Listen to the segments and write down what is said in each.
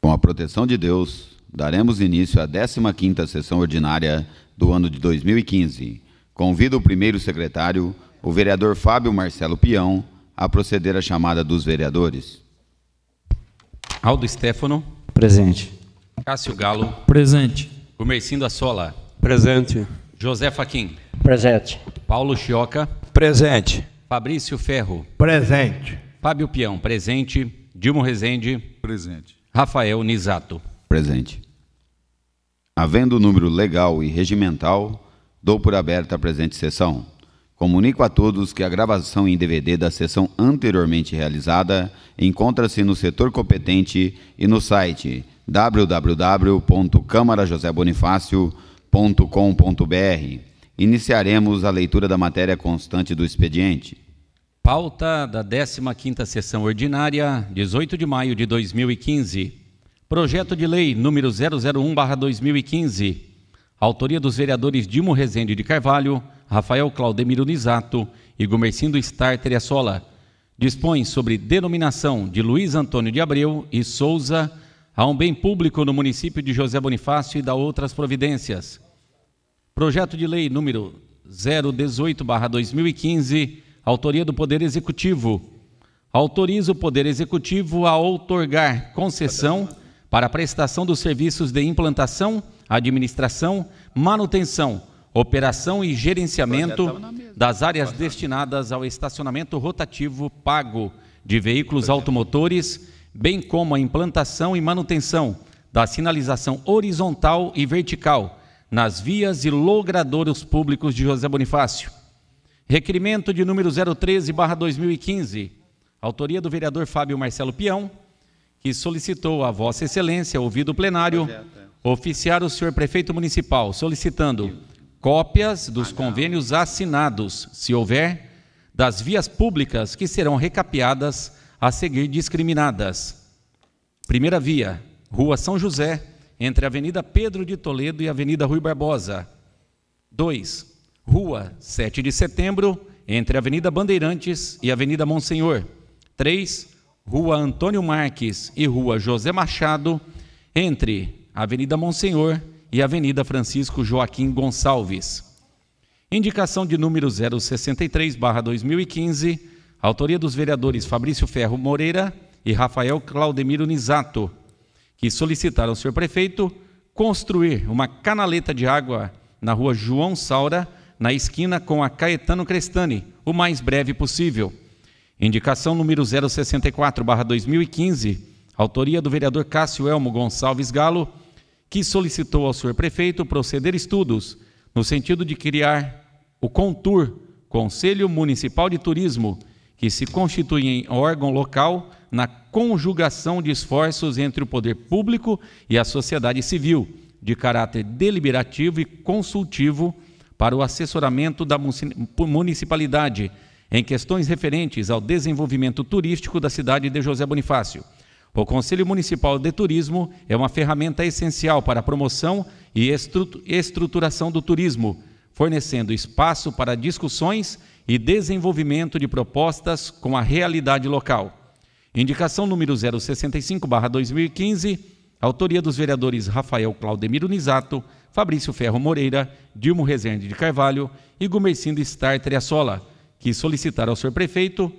Com a proteção de Deus, daremos início à 15ª sessão ordinária do ano de 2015. Convido o primeiro secretário, o vereador Fábio Marcelo Peão, a proceder à chamada dos vereadores. Aldo Stefano. Presente. Cássio Galo. Presente. Gumercindo Assola. Presente. José Faquim. Presente. Paulo Chioca. Presente. Fabrício Ferro. Presente. Fábio Peão, presente. Dilmo Rezende. Presente. Rafael Nisato. Presente. Havendo o número legal e regimental, dou por aberta a presente sessão. Comunico a todos que a gravação em DVD da sessão anteriormente realizada encontra-se no setor competente e no site www.câmarajosebonifacio.com.br. Iniciaremos a leitura da matéria constante do expediente. Pauta da 15ª sessão ordinária, 18 de maio de 2015. Projeto de lei número 001/2015. Autoria dos vereadores Dilmo Rezende de Carvalho, Rafael Claudemiro Nisato e Gumercindo Starter Assola. Dispõe sobre denominação de Luiz Antônio de Abreu e Souza a um bem público no município de José Bonifácio e dá outras providências. Projeto de lei número 018/2015, autoria do Poder Executivo. Autoriza o Poder Executivo a outorgar concessão para a prestação dos serviços de implantação, administração, manutenção, operação e gerenciamento das áreas destinadas ao estacionamento rotativo pago de veículos automotores, bem como a implantação e manutenção da sinalização horizontal e vertical nas vias e logradouros públicos de José Bonifácio. Requerimento de número 013/2015, autoria do vereador Fábio Marcelo Peão, que solicitou a Vossa Excelência, ouvido o plenário, oficiar o senhor prefeito municipal, solicitando cópias dos convênios assinados, se houver, das vias públicas que serão recapeadas a seguir discriminadas. Primeira via, Rua São José, entre a Avenida Pedro de Toledo e a Avenida Rui Barbosa. 2. Rua 7 de Setembro, entre a Avenida Bandeirantes e a Avenida Monsenhor. 3. Rua Antônio Marques e Rua José Machado, entre a Avenida Monsenhor e a Avenida Francisco Joaquim Gonçalves. Indicação de número 063/2015, autoria dos vereadores Fabrício Ferro Moreira e Rafael Claudemiro Nisato, que solicitaram ao senhor prefeito construir uma canaleta de água na Rua João Saura, na esquina com a Caetano Crestani, o mais breve possível. Indicação número 064/2015, autoria do vereador Cássio Elmo Gonçalves Galo, que solicitou ao senhor prefeito proceder estudos no sentido de criar o CONTUR, Conselho Municipal de Turismo, que se constitui em órgão local na conjugação de esforços entre o poder público e a sociedade civil, de caráter deliberativo e consultivo para o assessoramento da municipalidade em questões referentes ao desenvolvimento turístico da cidade de José Bonifácio. O Conselho Municipal de Turismo é uma ferramenta essencial para a promoção e estruturação do turismo, fornecendo espaço para discussões e desenvolvimento de propostas com a realidade local. Indicação número 065/2015, autoria dos vereadores Rafael Claudemiro Nisato, Fabrício Ferro Moreira, Dilmo Rezende de Carvalho e Gumercindo Starter Assola, que solicitaram ao senhor prefeito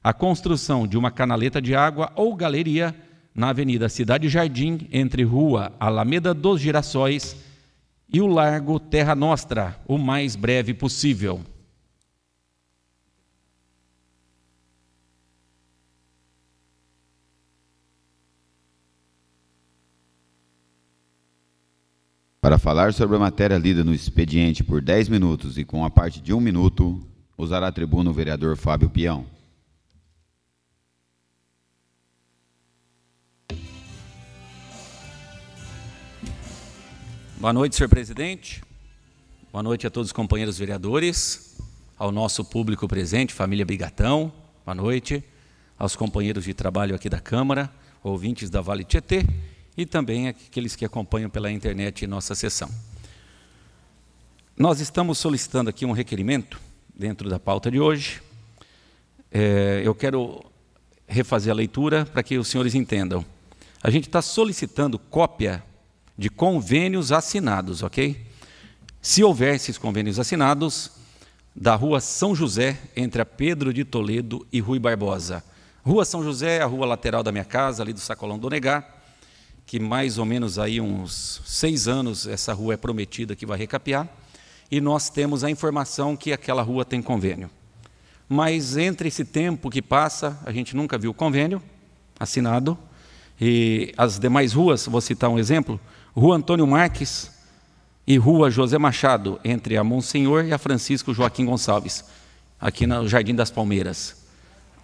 a construção de uma canaleta de água ou galeria na Avenida Cidade Jardim, entre Rua Alameda dos Girassóis e o Largo Terra Nostra, o mais breve possível. Para falar sobre a matéria lida no expediente por 10 minutos e com a parte de 1 minuto, usará a tribuna o vereador Fábio Peão. Boa noite, senhor presidente. Boa noite a todos os companheiros vereadores, ao nosso público presente, família Bigatão. Boa noite aos companheiros de trabalho aqui da Câmara, ouvintes da Vale Tietê e também aqueles que acompanham pela internet nossa sessão. Nós estamos solicitando aqui um requerimento dentro da pauta de hoje. Eu quero refazer a leitura para que os senhores entendam. A gente está solicitando cópia de convênios assinados, ok? Se houver esses convênios assinados, da Rua São José, entre a Pedro de Toledo e Rui Barbosa. Rua São José é a rua lateral da minha casa, ali do Sacolão do Onegá, que mais ou menos aí uns 6 anos essa rua é prometida que vai recapear, e nós temos a informação que aquela rua tem convênio. Mas entre esse tempo que passa, a gente nunca viu o convênio assinado, e as demais ruas, vou citar um exemplo, Rua Antônio Marques e Rua José Machado, entre a Monsenhor e a Francisco Joaquim Gonçalves, aqui no Jardim das Palmeiras.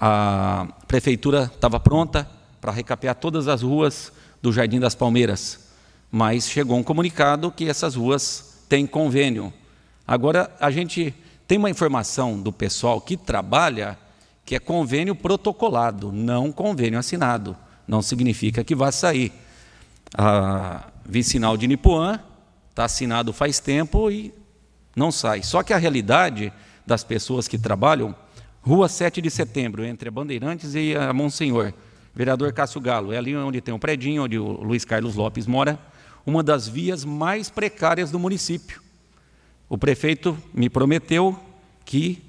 A prefeitura estava pronta para recapear todas as ruas do Jardim das Palmeiras, mas chegou um comunicado que essas ruas têm convênio. Agora, a gente tem uma informação do pessoal que trabalha que é convênio protocolado, não convênio assinado. Não significa que vá sair. A vicinal de Nipuã está assinado faz tempo e não sai. Só que a realidade das pessoas que trabalham, Rua 7 de Setembro, entre a Bandeirantes e a Monsenhor, vereador Cássio Galo, é ali onde tem um predinho, onde o Luiz Carlos Lopes mora, uma das vias mais precárias do município. O prefeito me prometeu que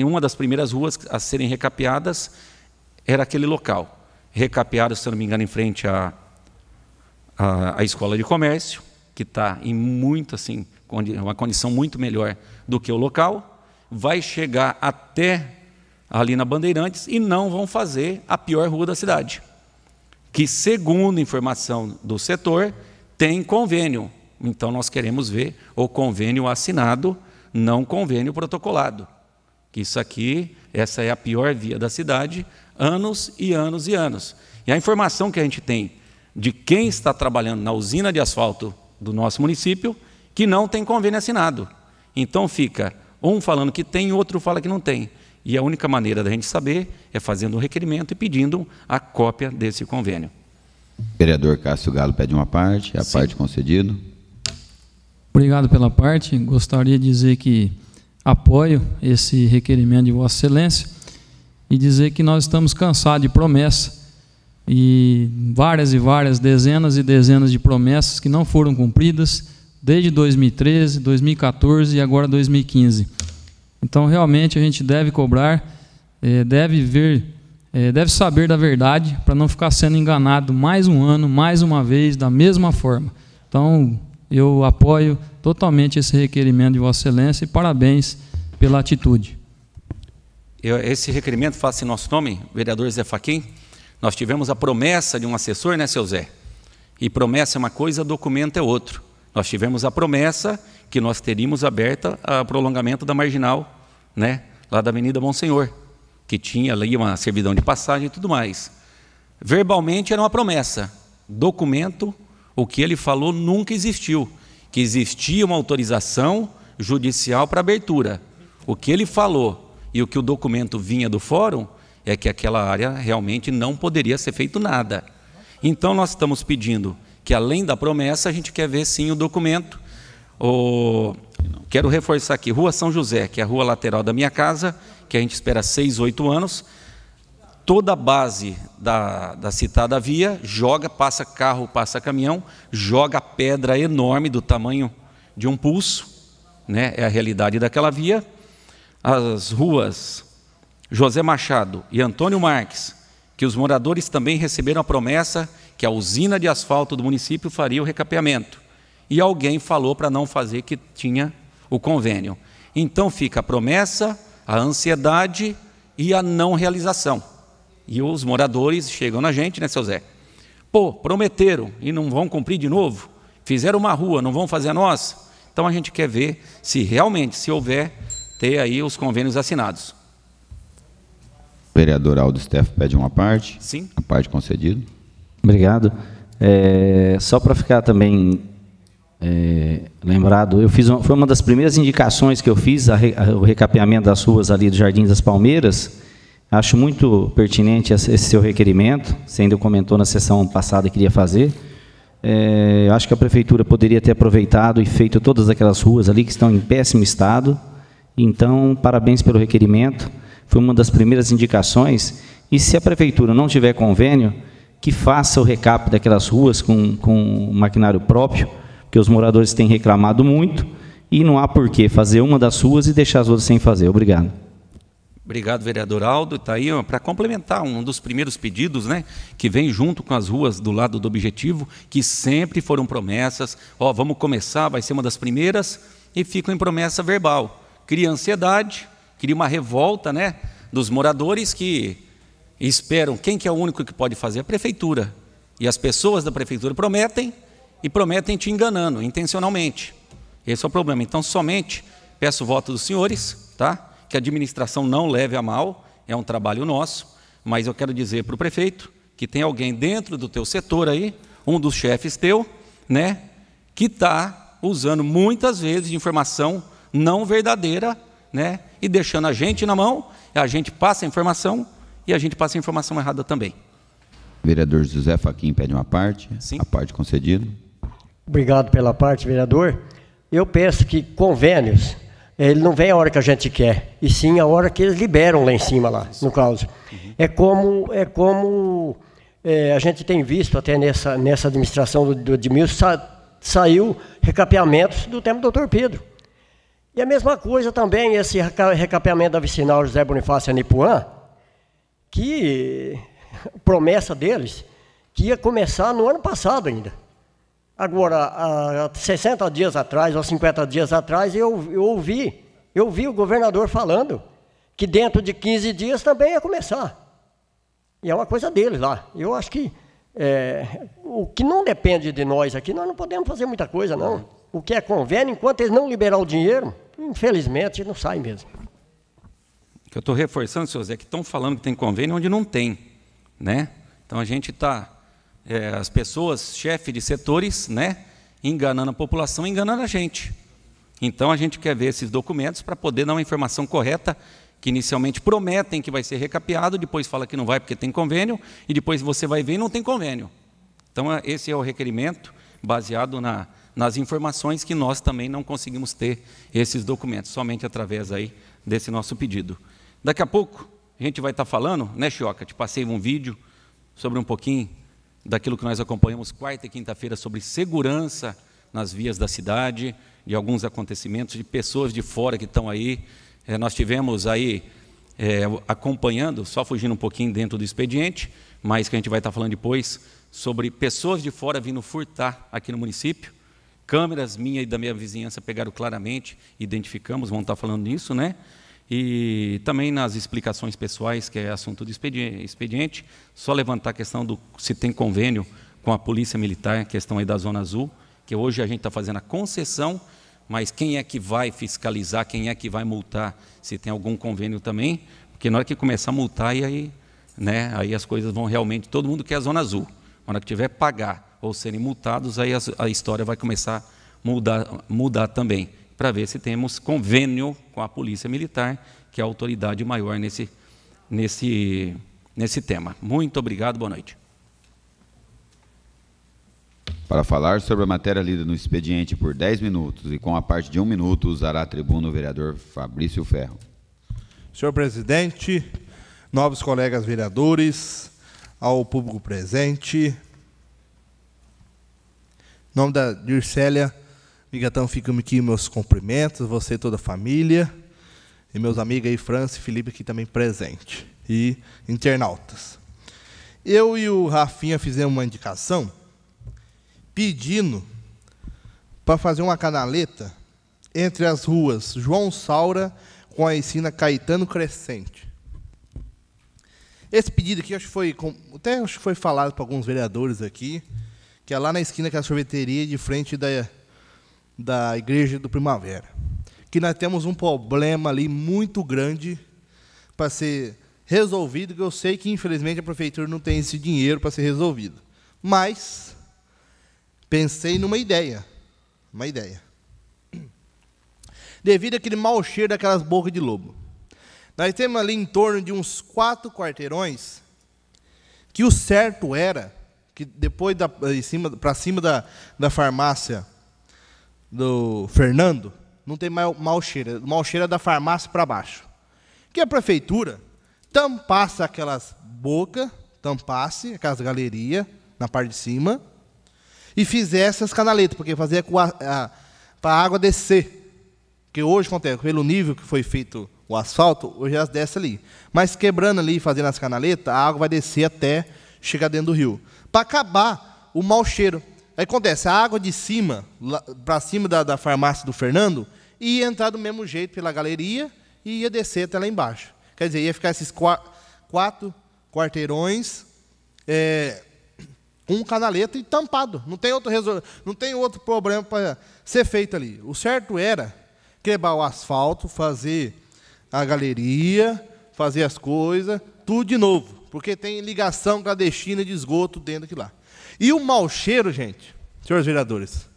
uma das primeiras ruas a serem recapeadas era aquele local. Recapeado, se eu não me engano, em frente à Escola de Comércio, que está em uma condição muito melhor do que o local, vai chegar até ali na Bandeirantes e não vão fazer a pior rua da cidade, que, segundo informação do setor, tem convênio. Então, nós queremos ver o convênio assinado, não convênio protocolado. Que isso aqui, essa é a pior via da cidade, anos e anos e anos. E a informação que a gente tem de quem está trabalhando na usina de asfalto do nosso município, que não tem convênio assinado. Então fica um falando que tem e outro fala que não tem. E a única maneira da gente saber é fazendo um requerimento e pedindo a cópia desse convênio. Vereador Cássio Galo pede uma parte, a parte concedida. Obrigado pela parte. Gostaria de dizer que apoio esse requerimento de Vossa Excelência e dizer que nós estamos cansados de promessa e várias dezenas e dezenas de promessas que não foram cumpridas desde 2013, 2014 e agora 2015. Então, realmente, a gente deve cobrar, deve saber da verdade para não ficar sendo enganado mais um ano, mais uma vez, da mesma forma. Então, eu apoio totalmente esse requerimento de Vossa Excelência e parabéns pela atitude. Esse requerimento faço em nosso nome, vereador Zé Faquim. Nós tivemos a promessa de um assessor, né, seu Zé? E promessa é uma coisa, documento é outro. Nós tivemos a promessa que nós teríamos aberta o prolongamento da marginal, né, lá da Avenida Monsenhor, que tinha ali uma servidão de passagem e tudo mais. Verbalmente era uma promessa. Documento, o que ele falou nunca existiu. Que existia uma autorização judicial para abertura. O que ele falou e o que o documento vinha do fórum é que aquela área realmente não poderia ser feito nada. Então, nós estamos pedindo que, além da promessa, a gente quer ver, sim, o documento. Quero reforçar aqui, Rua São José, que é a rua lateral da minha casa, que a gente espera 6, 8 anos. Toda a base da citada via passa carro, passa caminhão, joga pedra enorme do tamanho de um pulso, né? É a realidade daquela via. As ruas José Machado e Antônio Marques, que os moradores também receberam a promessa que a usina de asfalto do município faria o recapeamento. E alguém falou para não fazer, que tinha o convênio. Então fica a promessa, a ansiedade e a não realização. E os moradores chegam na gente, né, seu Zé? Pô, prometeram e não vão cumprir de novo? Fizeram uma rua, não vão fazer a nossa? Então a gente quer ver se realmente, se houver, ter aí os convênios assinados. Vereador Aldo Steff pede uma parte. Sim. A parte concedida. Obrigado. Só para ficar também lembrado, foi uma das primeiras indicações que eu fiz, o recapeamento das ruas ali do Jardim das Palmeiras. Acho muito pertinente esse seu requerimento, você ainda comentou na sessão passada que queria fazer. Acho que a Prefeitura poderia ter aproveitado e feito todas aquelas ruas ali que estão em péssimo estado. Então, parabéns pelo requerimento, foi uma das primeiras indicações. E se a Prefeitura não tiver convênio, que que faça o recap daquelas ruas com maquinário próprio, porque os moradores têm reclamado muito, e não há por que fazer uma das ruas e deixar as outras sem fazer. Obrigado. Obrigado, vereador Aldo. Está aí para complementar um dos primeiros pedidos, né, que vem junto com as ruas do lado do objetivo, que sempre foram promessas. Ó, vamos começar, vai ser uma das primeiras, e ficam em promessa verbal. Cria ansiedade, cria uma revolta, né, dos moradores que esperam. Quem que é o único que pode fazer? A prefeitura. E as pessoas da prefeitura prometem, e prometem te enganando, intencionalmente. Esse é o problema. Então, somente peço o voto dos senhores, tá? Que a administração não leve a mal, é um trabalho nosso, mas eu quero dizer para o prefeito que tem alguém dentro do teu setor aí, um dos chefes teu, né, que está usando muitas vezes de informação não verdadeira, né, e deixando a gente na mão, a gente passa a informação e a gente passa a informação errada também. Vereador José Fachin pede uma parte. Sim. A parte concedida. Obrigado pela parte, vereador. Eu penso que convênios, ele não vem a hora que a gente quer, e sim a hora que eles liberam lá em cima, lá, no caso. É como a gente tem visto até nessa administração do Edmilson, saiu recapeamentos do tempo do Dr. Pedro. E a mesma coisa também, esse recapeamento da vicinal José Bonifácio Anipuã, que promessa deles, que ia começar no ano passado ainda. Agora, há 60 dias atrás, ou 50 dias atrás, eu ouvi o governador falando que dentro de 15 dias também ia começar. E é uma coisa deles lá. Eu acho que o que não depende de nós aqui, nós não podemos fazer muita coisa, não. O que é convênio, enquanto eles não liberar o dinheiro, infelizmente, não sai mesmo. O que eu estou reforçando, senhor Zé, que estão falando que tem convênio onde não tem, né? Então, a gente está... as pessoas, chefe de setores, né, enganando a população, enganando a gente. Então, a gente quer ver esses documentos para poder dar uma informação correta, que inicialmente prometem que vai ser recapeado, depois fala que não vai porque tem convênio, e depois você vai ver e não tem convênio. Então, esse é o requerimento, baseado nas informações que nós também não conseguimos ter esses documentos, somente através aí desse nosso pedido. Daqui a pouco, a gente vai estar falando, né, Chioca? Te passei um vídeo sobre um pouquinho daquilo que nós acompanhamos quarta e quinta-feira sobre segurança nas vias da cidade, de alguns acontecimentos, de pessoas de fora que estão aí. Nós tivemos aí acompanhando, só fugindo um pouquinho dentro do expediente, mas que a gente vai estar falando depois, sobre pessoas de fora vindo furtar aqui no município. Câmeras minha e da minha vizinhança pegaram claramente, identificamos, vamos estar falando nisso, né? E também nas explicações pessoais, que é assunto do expediente, só levantar a questão do se tem convênio com a Polícia Militar, questão aí da Zona Azul, que hoje a gente está fazendo a concessão, mas quem é que vai fiscalizar, quem é que vai multar, se tem algum convênio também, porque na hora que começar a multar, e aí, né, aí as coisas vão realmente, todo mundo quer a Zona Azul, na hora que tiver pagar ou serem multados, aí a história vai começar a mudar também, para ver se temos convênio com a Polícia Militar, que é a autoridade maior nesse tema. Muito obrigado, boa noite. Para falar sobre a matéria lida no expediente por 10 minutos e com a parte de 1 minuto, usará a tribuna o vereador Fabrício Ferro. Senhor presidente, nobres colegas vereadores, ao público presente, em nome da Dircélia Migatão, ficam aqui meus cumprimentos, você e toda a família, e meus amigos aí, França e Felipe, aqui também presente, e internautas. Eu e o Rafinha fizemos uma indicação pedindo para fazer uma canaleta entre as ruas João Saura com a esquina Caetano Crescente. Esse pedido aqui acho que foi falado para alguns vereadores aqui, que é lá na esquina que é a sorveteria de frente da Igreja do Primavera, que nós temos um problema ali muito grande para ser resolvido, que eu sei que, infelizmente, a prefeitura não tem esse dinheiro para ser resolvido. Mas pensei numa ideia. Devido àquele mau cheiro daquelas bocas de lobo. Nós temos ali em torno de uns 4 quarteirões que o certo era que depois para cima da farmácia do Fernando, não tem mais mau cheiro. O mau cheiro é da farmácia para baixo. Que a prefeitura tampasse aquelas bocas, tampasse aquelas galerias na parte de cima e fizesse as canaletas, porque fazia para a água descer. Porque hoje, acontece, pelo nível que foi feito o asfalto, hoje elas descem ali. Mas quebrando ali e fazendo as canaletas, a água vai descer até chegar dentro do rio. Para acabar o mau cheiro. Aí acontece, a água de cima, para cima da farmácia do Fernando, ia entrar do mesmo jeito pela galeria e ia descer até lá embaixo. Quer dizer, ia ficar esses 4 quarteirões com canaleta e tampado. Não tem outro problema para ser feito ali. O certo era quebrar o asfalto, fazer a galeria, fazer as coisas, tudo de novo, porque tem ligação clandestina de esgoto dentro daquilo lá. E o mau cheiro, gente, senhores vereadores,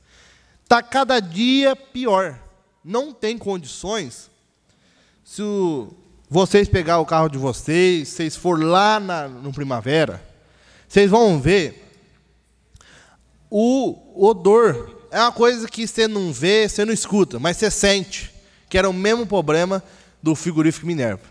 está cada dia pior. Não tem condições, se vocês pegar o carro de vocês for lá no Primavera, vocês vão ver o odor. É uma coisa que você não vê, você não escuta, mas você sente, que era o mesmo problema do frigorífico Minerva.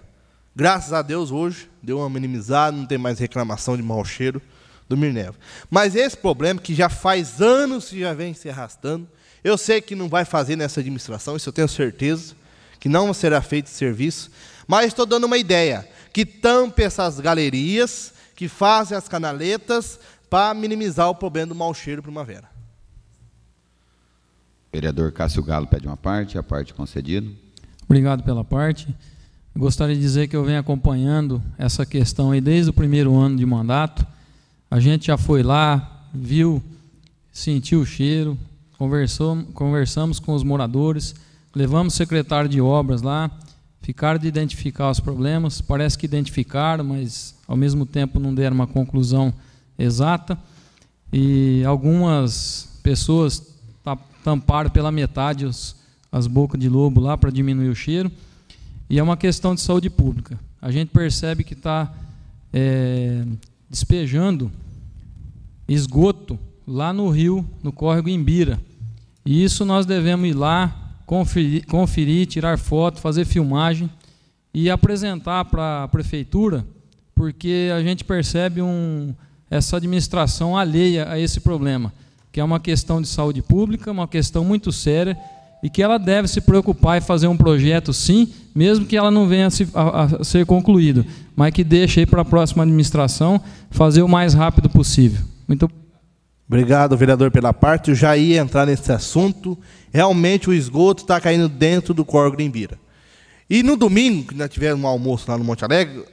Graças a Deus, hoje, deu uma minimizada, não tem mais reclamação de mau cheiro do Minerva. Mas esse problema, que já faz anos que já vem se arrastando, eu sei que não vai fazer nessa administração, isso eu tenho certeza, que não será feito esse serviço, mas estou dando uma ideia, que tampe essas galerias, que façam as canaletas, para minimizar o problema do mau cheiro Primavera. Vereador Cássio Galo pede uma parte, a parte concedida. Obrigado pela parte. Gostaria de dizer que eu venho acompanhando essa questão aí desde o primeiro ano de mandato. A gente já foi lá, viu, sentiu o cheiro, conversamos com os moradores, levamos o secretário de obras lá, ficaram de identificar os problemas, parece que identificaram, mas ao mesmo tempo não deram uma conclusão exata, e algumas pessoas tamparam pela metade as bocas de lobo lá para diminuir o cheiro, e é uma questão de saúde pública. A gente percebe que está despejando esgoto lá no rio, no córrego Imbira, e isso nós devemos ir lá, conferir, tirar foto, fazer filmagem e apresentar para a prefeitura, porque a gente percebe essa administração alheia a esse problema, que é uma questão de saúde pública, uma questão muito séria, e que ela deve se preocupar e fazer um projeto, sim, mesmo que ela não venha a ser concluído, mas que deixe aí para a próxima administração fazer o mais rápido possível. Muito obrigado, vereador, pela parte. Eu já ia entrar nesse assunto. Realmente o esgoto está caindo dentro do córrego Imbira. E no domingo, que nós tivemos um almoço lá no Monte Alegre,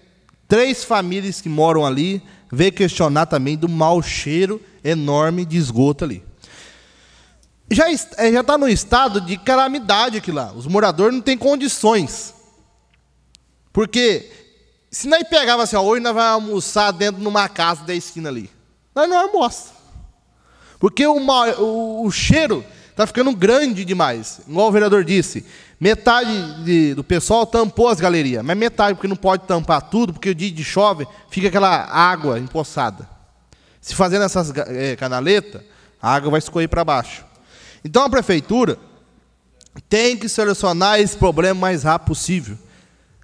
3 famílias que moram ali veio questionar também do mau cheiro enorme de esgoto ali. Já está no estado de calamidade aqui lá. Os moradores não têm condições. Porque se nós pegava assim, ó, hoje nós vamos almoçar dentro de uma casa da esquina ali, nós não almoçamos. Porque o cheiro está ficando grande demais. Igual o vereador disse, metade do pessoal tampou as galerias, mas metade, porque não pode tampar tudo, porque o dia de chove fica aquela água empoçada. Se fazendo essas canaletas, a água vai escorrer para baixo. Então a prefeitura tem que solucionar esse problema o mais rápido possível.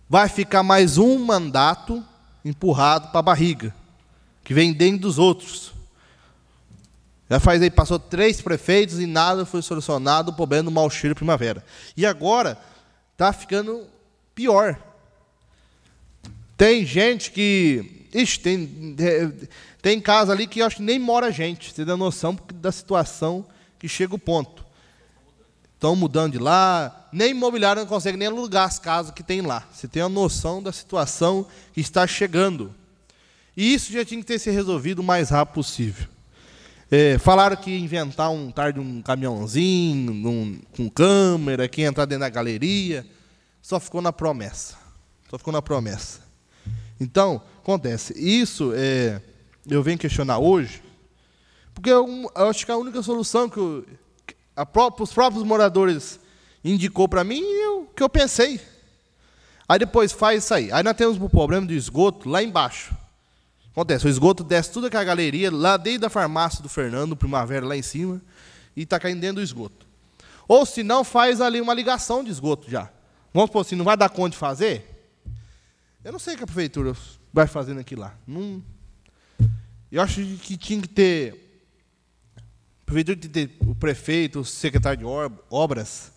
Vai ficar mais um mandato empurrado para a barriga, que vem dentro dos outros. Já passou 3 prefeitos e nada foi solucionado o problema do mau cheiro Primavera. E agora está ficando pior. Tem gente que... Ixi, tem casa ali que eu acho que nem mora gente. Você dá noção da situação que chega o ponto. Estão mudando de lá, nem imobiliário não consegue nem alugar as casas que tem lá. Você tem a noção da situação que está chegando. E isso já tinha que ter sido resolvido o mais rápido possível. Falaram que ia inventar um caminhãozinho, com câmera, que ia entrar dentro da galeria. Só ficou na promessa. Então, acontece. Isso eu venho questionar hoje, porque eu acho que a única solução que os próprios moradores indicou para mim que eu pensei. Aí depois faz isso aí. Aí nós temos o problema do esgoto lá embaixo. Acontece, o esgoto desce tudo aquela galeria, lá desde a farmácia do Fernando, Primavera, lá em cima, e está caindo dentro do esgoto. Ou se não, faz ali uma ligação de esgoto já. Vamos supor assim, não vai dar conta de fazer? Eu não sei o que a prefeitura vai fazer naquilo lá. Não, Eu acho que tinha que ter, a prefeitura tinha que ter o prefeito, o secretário de obras,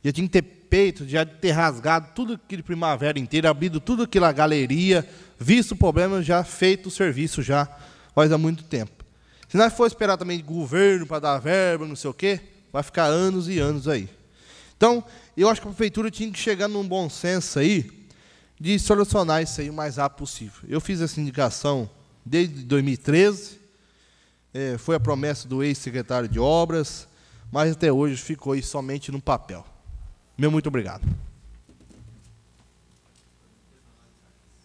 já tinha que ter peito, já ter rasgado tudo aquele primavera inteiro, abrido tudo aquela galeria, visto o problema, já feito o serviço já faz há muito tempo. Se nós for esperar também de governo para dar verba, não sei o quê, vai ficar anos e anos aí. Então, eu acho que a prefeitura tinha que chegar num bom senso aí, de solucionar isso aí o mais rápido possível. Eu fiz essa indicação desde 2013, foi a promessa do ex-secretário de obras, mas até hoje ficou aí somente no papel. Meu muito obrigado.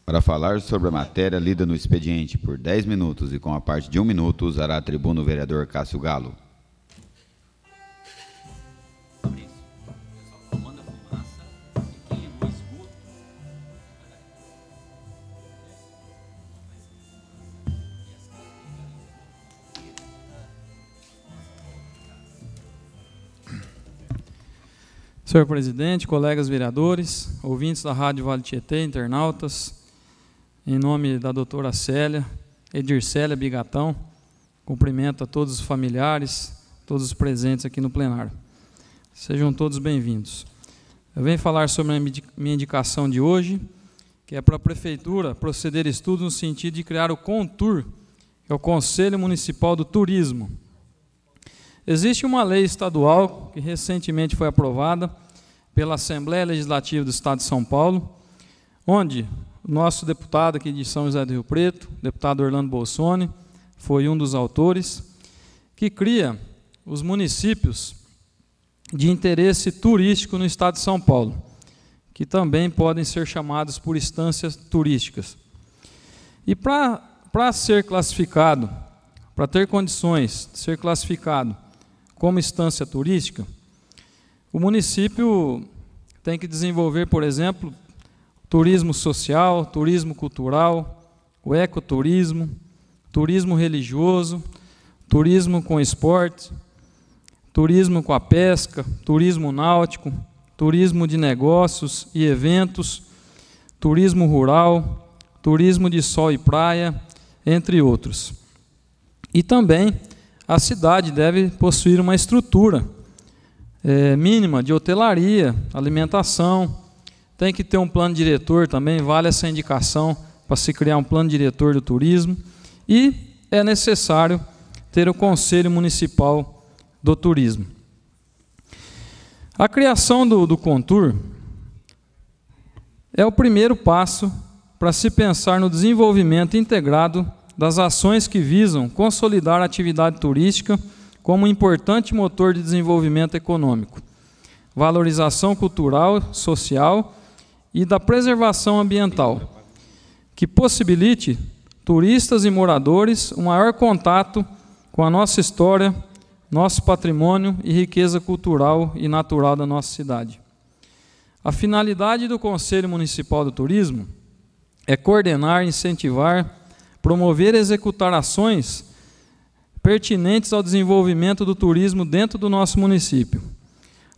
Para falar sobre a matéria lida no expediente por 10 minutos e com a parte de 1 minuto, usará a tribuna o vereador Cássio Galo. Senhor presidente, colegas vereadores, ouvintes da Rádio Vale Tietê, internautas, em nome da doutora Célia, Edircélia Bigatão, cumprimento a todos os familiares, todos os presentes aqui no plenário. Sejam todos bem-vindos. Eu venho falar sobre a minha indicação de hoje, que é para a Prefeitura proceder estudos no sentido de criar o CONTUR, que é o Conselho Municipal do Turismo. Existe uma lei estadual que recentemente foi aprovada pela Assembleia Legislativa do Estado de São Paulo, onde o nosso deputado aqui de São José do Rio Preto, deputado Orlando Bolsoni, foi um dos autores, que cria os municípios de interesse turístico no Estado de São Paulo, que também podem ser chamados por instâncias turísticas. E para ser classificado, para ter condições de ser classificado como instância turística, o município tem que desenvolver, por exemplo, turismo social, turismo cultural, o ecoturismo, turismo religioso, turismo com esporte, turismo com a pesca, turismo náutico, turismo de negócios e eventos, turismo rural, turismo de sol e praia, entre outros. E também a cidade deve possuir uma estrutura mínima de hotelaria, alimentação, tem que ter um plano diretor também, vale essa indicação para se criar um plano diretor do turismo, e é necessário ter o Conselho Municipal do Turismo. A criação do CONTUR é o primeiro passo para se pensar no desenvolvimento integrado das ações que visam consolidar a atividade turística como um importante motor de desenvolvimento econômico, valorização cultural, social e da preservação ambiental, que possibilite turistas e moradores um maior contato com a nossa história, nosso patrimônio e riqueza cultural e natural da nossa cidade. A finalidade do Conselho Municipal do Turismo é coordenar, incentivar, promover e executar ações pertinentes ao desenvolvimento do turismo dentro do nosso município.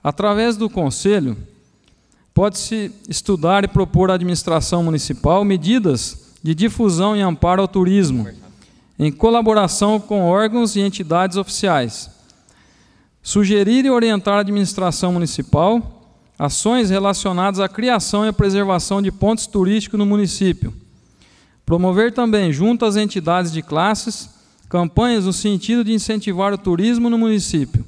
Através do Conselho, pode-se estudar e propor à administração municipal medidas de difusão e amparo ao turismo, em colaboração com órgãos e entidades oficiais. Sugerir e orientar a administração municipal ações relacionadas à criação e à preservação de pontos turísticos no município. Promover também, junto às entidades de classes, campanhas no sentido de incentivar o turismo no município.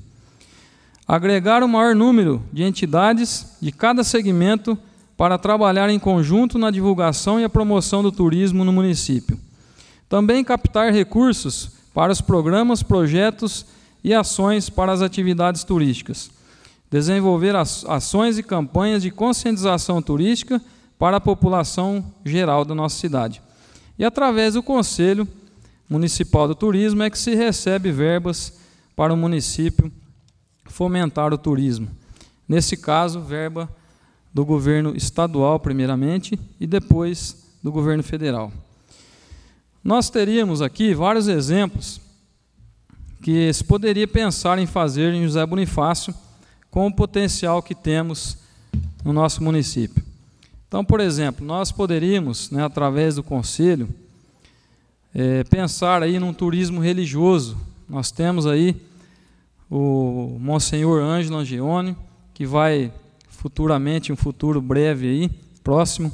Agregar o maior número de entidades de cada segmento para trabalhar em conjunto na divulgação e a promoção do turismo no município. Também captar recursos para os programas, projetos e ações para as atividades turísticas. Desenvolver ações e campanhas de conscientização turística para a população geral da nossa cidade. E através do Conselho Municipal do Turismo é que se recebe verbas para o município fomentar o turismo. Nesse caso, verba do governo estadual, primeiramente, e depois do governo federal. Nós teríamos aqui vários exemplos que se poderia pensar em fazer em José Bonifácio com o potencial que temos no nosso município. Então, por exemplo, nós poderíamos, através do Conselho, pensar aí num turismo religioso. Nós temos aí o Monsenhor Ângelo Angione, que vai futuramente, em um futuro breve aí, próximo,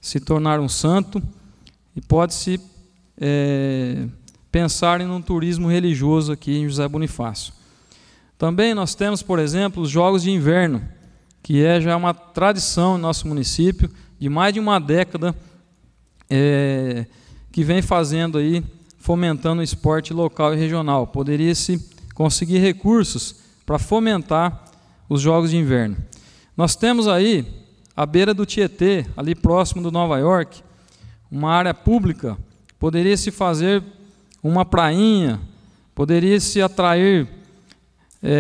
se tornar um santo, e pode-se pensar em um turismo religioso aqui em José Bonifácio. Também nós temos, por exemplo, os Jogos de Inverno, que é já uma tradição no nosso município, de mais de uma década, que vem fazendo aí, fomentando o esporte local e regional. Poderia-se conseguir recursos para fomentar os Jogos de Inverno. Nós temos aí, à beira do Tietê, ali próximo do Nova York, uma área pública, poderia-se fazer uma prainha, poderia-se atrair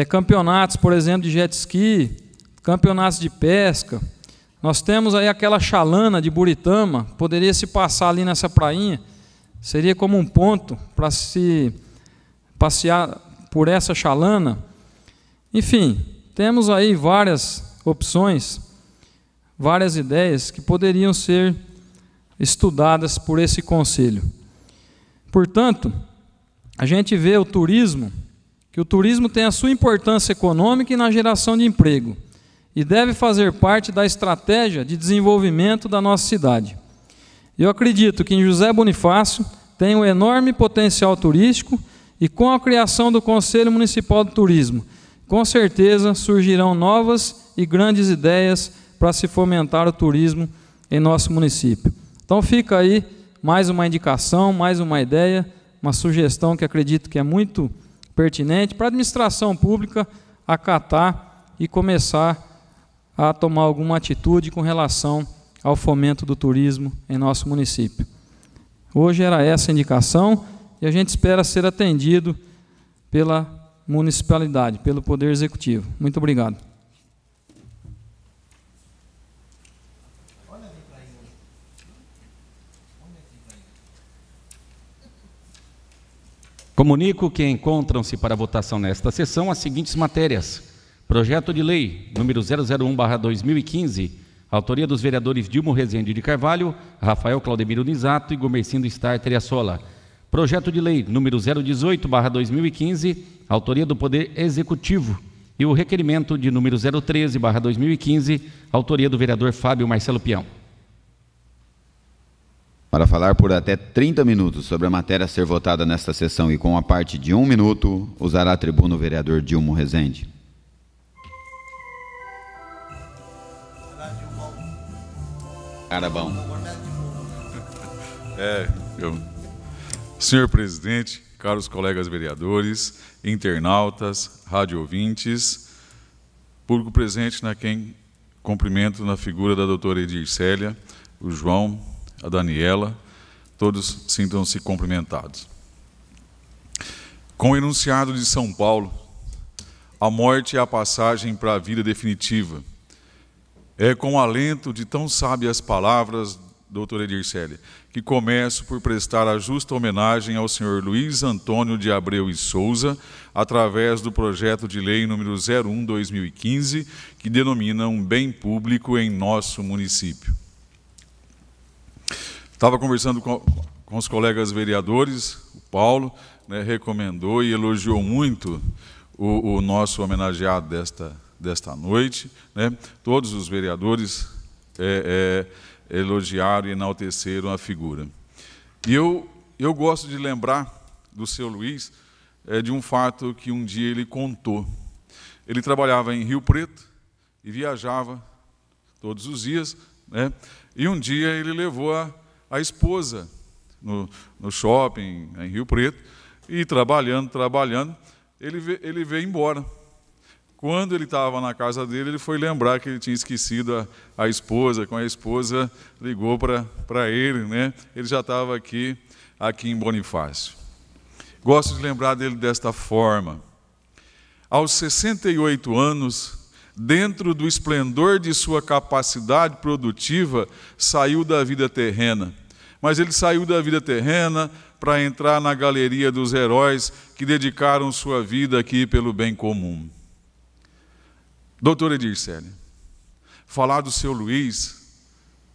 campeonatos, por exemplo, de jet ski, campeonatos de pesca. Nós temos aí aquela chalana de Buritama, poderia se passar ali nessa prainha, seria como um ponto para se passear por essa chalana. Enfim, temos aí várias opções, várias ideias que poderiam ser estudadas por esse conselho. Portanto, a gente vê o turismo, que o turismo tem a sua importância econômica e na geração de emprego, e deve fazer parte da estratégia de desenvolvimento da nossa cidade. Eu acredito que em José Bonifácio tem um enorme potencial turístico, e com a criação do Conselho Municipal do Turismo, com certeza surgirão novas e grandes ideias para se fomentar o turismo em nosso município. Então fica aí mais uma indicação, mais uma ideia, uma sugestão que acredito que é muito pertinente para a administração pública acatar e começar a tomar alguma atitude com relação ao fomento do turismo em nosso município. Hoje era essa a indicação e a gente espera ser atendido pela municipalidade, pelo Poder Executivo. Muito obrigado. Comunico que encontram-se para votação nesta sessão as seguintes matérias: projeto de lei número 001/2015, autoria dos vereadores Dilmo Rezende de Carvalho, Rafael Claudemiro Nisato e Gomercindo Starter e Assola. Projeto de lei número 018/2015, autoria do Poder Executivo, e o requerimento de número 013/2015, autoria do vereador Fábio Marcelo Peão. Para falar por até 30 minutos sobre a matéria a ser votada nesta sessão e com a parte de 1 minuto, usará a tribuna o vereador Dilmo Rezende. Cara bom. Senhor presidente, caros colegas vereadores, internautas, rádio ouvintes, público presente na quem cumprimento na figura da doutora Edircélia, o João, a Daniela, todos sintam-se cumprimentados. Com o enunciado de São Paulo, a morte é a passagem para a vida definitiva. É com o alento de tão sábias palavras, doutora Edircélia, que começo por prestar a justa homenagem ao senhor Luiz Antônio de Abreu e Souza, através do projeto de lei número 01/2015, que denomina um bem público em nosso município. Estava conversando com os colegas vereadores, o Paulo, né, recomendou e elogiou muito o nosso homenageado desta noite, né? Todos os vereadores elogiaram e enalteceram a figura. E eu gosto de lembrar do seu Luiz de um fato que um dia ele contou. Ele trabalhava em Rio Preto e viajava todos os dias, né? E um dia ele levou a esposa no shopping em Rio Preto e trabalhando, ele veio embora. Quando ele estava na casa dele, ele foi lembrar que ele tinha esquecido a esposa. Com a esposa, ligou para ele, né? Ele já estava aqui em Bonifácio. Gosto de lembrar dele desta forma. Aos 68 anos, dentro do esplendor de sua capacidade produtiva, saiu da vida terrena. Mas ele saiu da vida terrena para entrar na galeria dos heróis que dedicaram sua vida aqui pelo bem comum. Doutora Edircélia, falar do seu Luiz,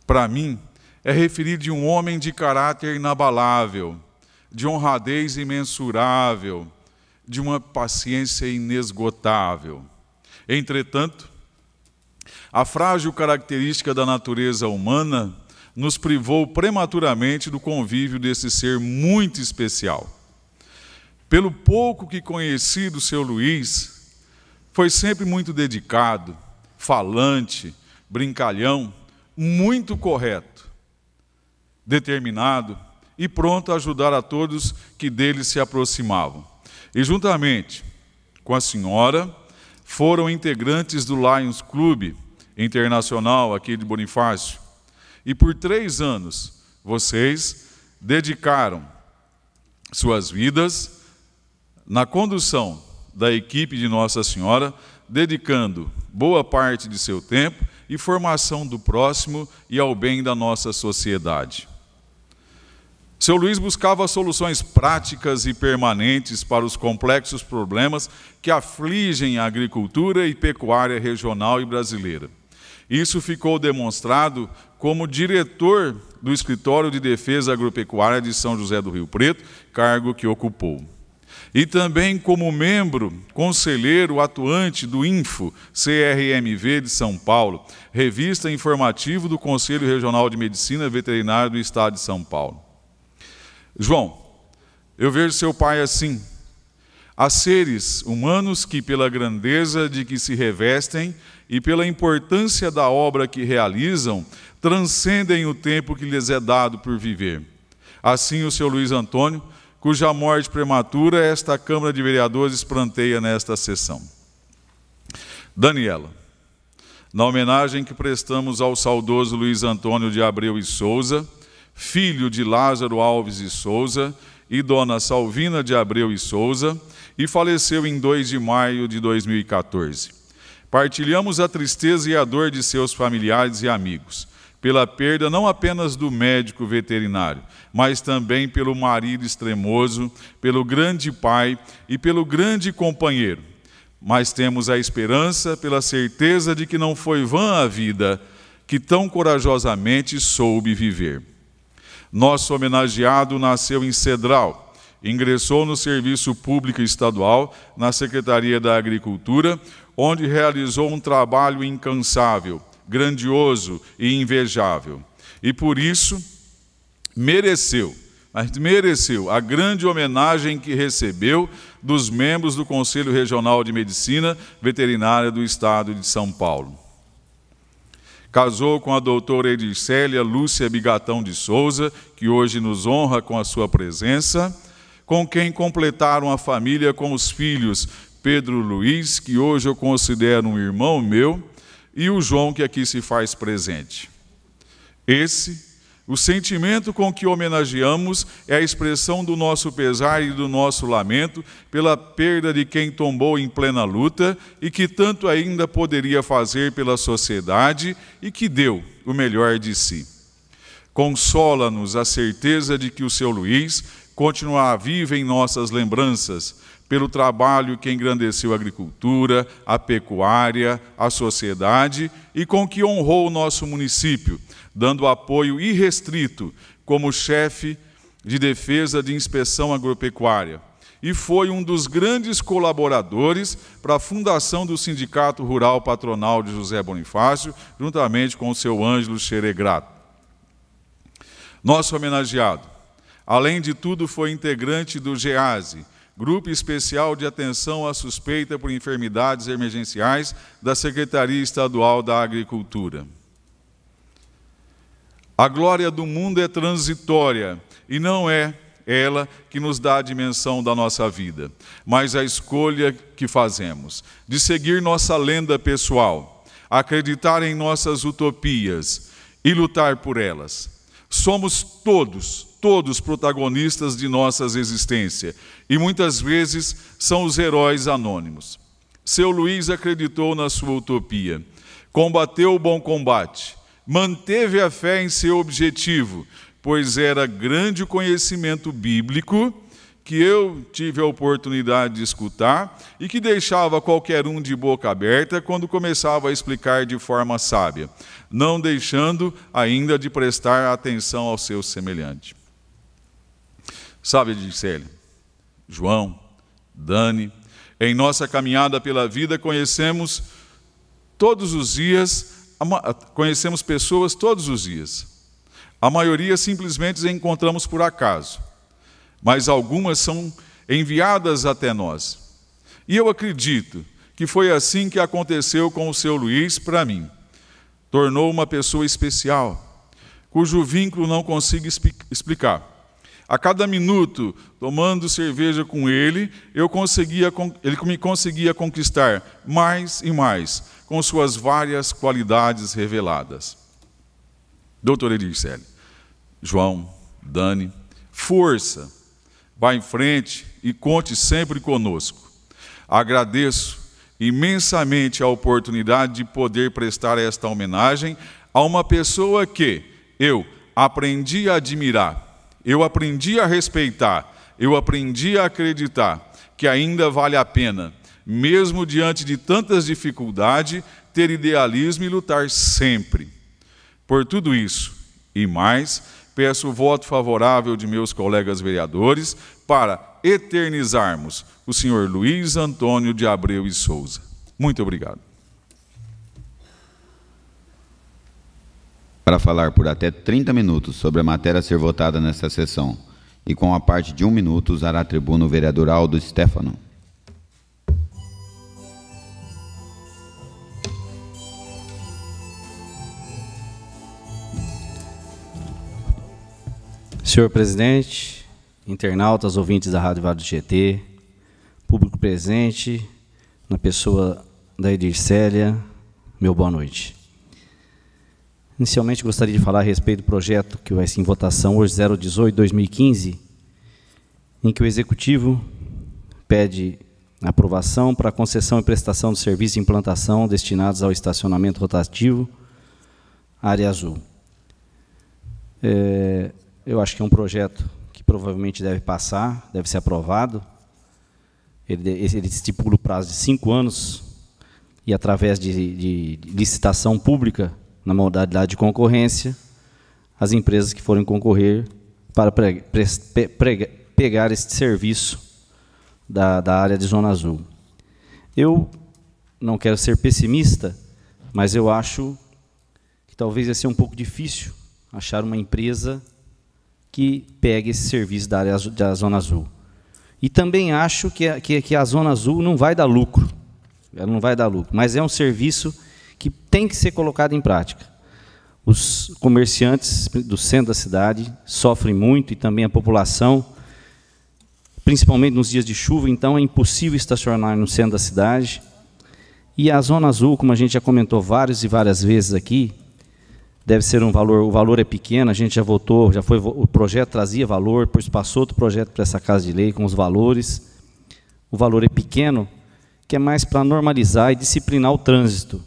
para mim, é referir de um homem de caráter inabalável, de honradez imensurável, de uma paciência inesgotável. Entretanto, a frágil característica da natureza humana nos privou prematuramente do convívio desse ser muito especial. Pelo pouco que conheci do seu Luiz, foi sempre muito dedicado, falante, brincalhão, muito correto, determinado e pronto a ajudar a todos que dele se aproximavam. E juntamente com a senhora, foram integrantes do Lions Club Internacional aqui de Bonifácio. E por 3 anos, vocês dedicaram suas vidas na condução da equipe de Nossa Senhora, dedicando boa parte de seu tempo e formação do próximo e ao bem da nossa sociedade. Seu Luiz buscava soluções práticas e permanentes para os complexos problemas que afligem a agricultura e pecuária regional e brasileira. Isso ficou demonstrado como diretor do Escritório de Defesa Agropecuária de São José do Rio Preto, cargo que ocupou. E também como membro conselheiro atuante do INFO-CRMV de São Paulo, revista informativa do Conselho Regional de Medicina Veterinária do Estado de São Paulo. João, eu vejo seu pai assim. Há seres humanos que, pela grandeza de que se revestem e pela importância da obra que realizam, transcendem o tempo que lhes é dado por viver. Assim, o seu Luiz Antônio, cuja morte prematura esta Câmara de Vereadores pranteia nesta sessão. Daniela, na homenagem que prestamos ao saudoso Luiz Antônio de Abreu e Souza, filho de Lázaro Alves e Souza e dona Salvina de Abreu e Souza, e faleceu em 2 de maio de 2014. Partilhamos a tristeza e a dor de seus familiares e amigos, pela perda não apenas do médico veterinário, mas também pelo marido extremoso, pelo grande pai e pelo grande companheiro. Mas temos a esperança pela certeza de que não foi vã a vida que tão corajosamente soube viver. Nosso homenageado nasceu em Cedral, ingressou no Serviço Público Estadual, na Secretaria da Agricultura, onde realizou um trabalho incansável, grandioso e invejável. E por isso mereceu a grande homenagem que recebeu dos membros do Conselho Regional de Medicina Veterinária do Estado de São Paulo. Casou com a doutora Edicélia Lúcia Bigatão de Souza, que hoje nos honra com a sua presença, com quem completaram a família com os filhos Pedro Luiz, que hoje eu considero um irmão meu, e o João, que aqui se faz presente. O sentimento com que homenageamos é a expressão do nosso pesar e do nosso lamento pela perda de quem tombou em plena luta e que tanto ainda poderia fazer pela sociedade e que deu o melhor de si. Consola-nos a certeza de que o seu Luiz continuará vivo em nossas lembranças, pelo trabalho que engrandeceu a agricultura, a pecuária, a sociedade e com que honrou o nosso município, dando apoio irrestrito como chefe de defesa de inspeção agropecuária. E foi um dos grandes colaboradores para a fundação do Sindicato Rural Patronal de José Bonifácio, juntamente com o seu Ângelo Xeregrato. Nosso homenageado, além de tudo, foi integrante do GEASE, Grupo Especial de Atenção à Suspeita por Enfermidades Emergenciais da Secretaria Estadual da Agricultura. A glória do mundo é transitória e não é ela que nos dá a dimensão da nossa vida, mas a escolha que fazemos de seguir nossa lenda pessoal, acreditar em nossas utopias e lutar por elas. Somos todos protagonistas de nossas existências e muitas vezes são os heróis anônimos. Seu Luiz acreditou na sua utopia, combateu o bom combate, manteve a fé em seu objetivo, pois era grande o conhecimento bíblico que eu tive a oportunidade de escutar e que deixava qualquer um de boca aberta quando começava a explicar de forma sábia, não deixando ainda de prestar atenção ao seu semelhante. Sabe, Edircélia, João, Dani, em nossa caminhada pela vida conhecemos pessoas todos os dias. A maioria simplesmente encontramos por acaso, mas algumas são enviadas até nós. E eu acredito que foi assim que aconteceu com o seu Luiz para mim. Tornou uma pessoa especial, cujo vínculo não consigo explicar. A cada minuto, tomando cerveja com ele, ele me conseguia conquistar mais e mais, com suas várias qualidades reveladas. Doutora Edircélia, João, Dani, força, vá em frente e conte sempre conosco. Agradeço imensamente a oportunidade de poder prestar esta homenagem a uma pessoa que eu aprendi a admirar, eu aprendi a respeitar, eu aprendi a acreditar que ainda vale a pena, mesmo diante de tantas dificuldades, ter idealismo e lutar sempre. Por tudo isso e mais, peço o voto favorável de meus colegas vereadores para eternizarmos o senhor Luiz Antônio de Abreu e Souza. Muito obrigado. Para falar por até 30 minutos sobre a matéria a ser votada nesta sessão e com a parte de 1 minuto usará a tribuna o vereador Aldo Stefano. Senhor presidente, internautas, ouvintes da Rádio Vale do GT, público presente, na pessoa da Edircélia, meu boa noite. Inicialmente gostaria de falar a respeito do projeto que vai ser em votação hoje, 018/2015, em que o Executivo pede aprovação para concessão e prestação de serviços de implantação destinados ao estacionamento rotativo, área azul. Eu acho que é um projeto que provavelmente deve passar, deve ser aprovado. Ele estipula o prazo de 5 anos e através de licitação pública, na modalidade de concorrência, as empresas que forem concorrer para pegar este serviço da área de Zona Azul. Eu não quero ser pessimista, mas eu acho que talvez vai ser um pouco difícil achar uma empresa que pegue esse serviço da área da Zona Azul. E também acho que a Zona Azul não vai dar lucro. Ela não vai dar lucro, mas é um serviço que tem que ser colocado em prática. Os comerciantes do centro da cidade sofrem muito e também a população, principalmente nos dias de chuva, então é impossível estacionar no centro da cidade. E a Zona Azul, como a gente já comentou várias e várias vezes aqui, deve ser um valor, o valor é pequeno, a gente já votou, o projeto trazia valor, depois passou outro projeto para essa Casa de Lei com os valores. O valor é pequeno, que é mais para normalizar e disciplinar o trânsito.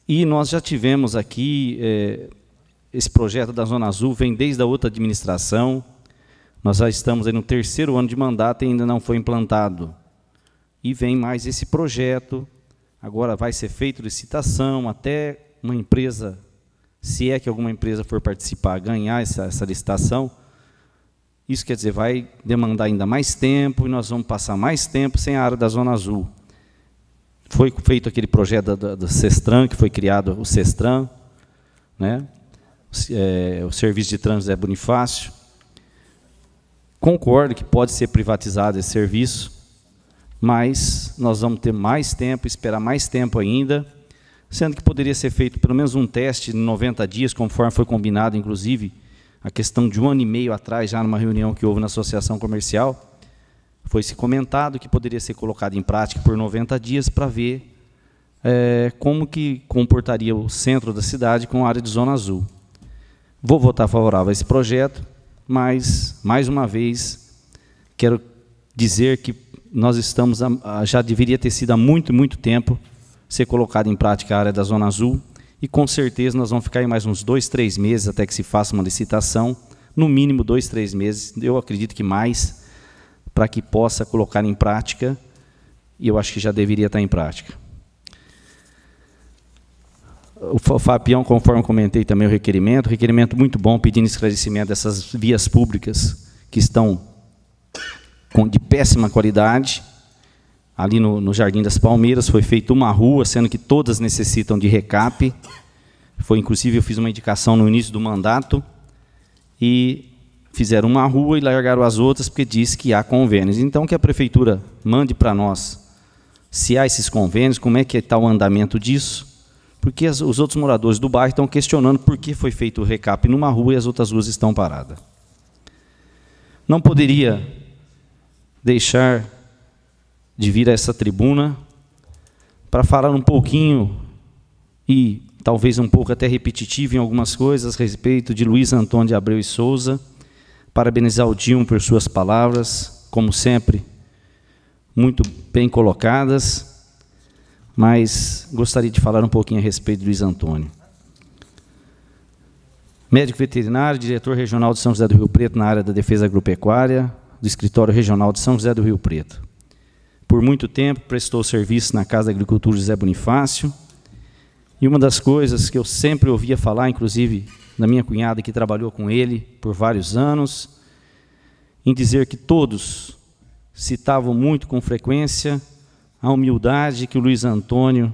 E nós já tivemos aqui, esse projeto da Zona Azul vem desde a outra administração, nós já estamos aí no 3º ano de mandato e ainda não foi implantado. E vem mais esse projeto, agora vai ser feita licitação, até uma empresa, se é que alguma empresa for participar, ganhar essa licitação, isso quer dizer, vai demandar ainda mais tempo e nós vamos passar mais tempo sem a área da Zona Azul. Foi feito aquele projeto do Sestran, que foi criado o Sestran, né? O Serviço de Trânsito Zé Bonifácio. Concordo que pode ser privatizado esse serviço, mas nós vamos ter mais tempo, esperar mais tempo ainda, sendo que poderia ser feito pelo menos um teste de 90 dias, conforme foi combinado, inclusive, a questão de 1 ano e meio atrás, já numa reunião que houve na Associação Comercial, foi-se comentado que poderia ser colocado em prática por 90 dias para ver como que comportaria o centro da cidade com a área de Zona Azul. Vou votar favorável a esse projeto, mas, mais uma vez, quero dizer que nós estamos, já deveria ter sido há muito, muito tempo, ser colocado em prática a área da Zona Azul, e com certeza nós vamos ficar aí mais uns 2, 3 meses até que se faça uma licitação, no mínimo 2, 3 meses, eu acredito que mais, para que possa colocar em prática, e eu acho que já deveria estar em prática. O Fabião, conforme comentei também o requerimento muito bom, pedindo esclarecimento dessas vias públicas que estão de péssima qualidade. Ali no Jardim das Palmeiras foi feita uma rua, sendo que todas necessitam de recap. Inclusive, eu fiz uma indicação no início do mandato, e fizeram uma rua e largaram as outras, porque diz que há convênios. Então, que a Prefeitura mande para nós se há esses convênios, como é que está o andamento disso, porque os outros moradores do bairro estão questionando por que foi feito o recap numa rua e as outras ruas estão paradas. Não poderia deixar de vir a essa tribuna para falar um pouquinho, e talvez um pouco até repetitivo em algumas coisas, a respeito de Luiz Antônio de Abreu e Souza, parabenizar o Dilma por suas palavras, como sempre, muito bem colocadas, mas gostaria de falar um pouquinho a respeito de Luiz Antônio. Médico veterinário, diretor regional de São José do Rio Preto na área da defesa agropecuária, do Escritório Regional de São José do Rio Preto. Por muito tempo prestou serviço na Casa da Agricultura José Bonifácio, e uma das coisas que eu sempre ouvia falar, inclusive da minha cunhada que trabalhou com ele por vários anos, em dizer que todos citavam muito com frequência a humildade que o Luiz Antônio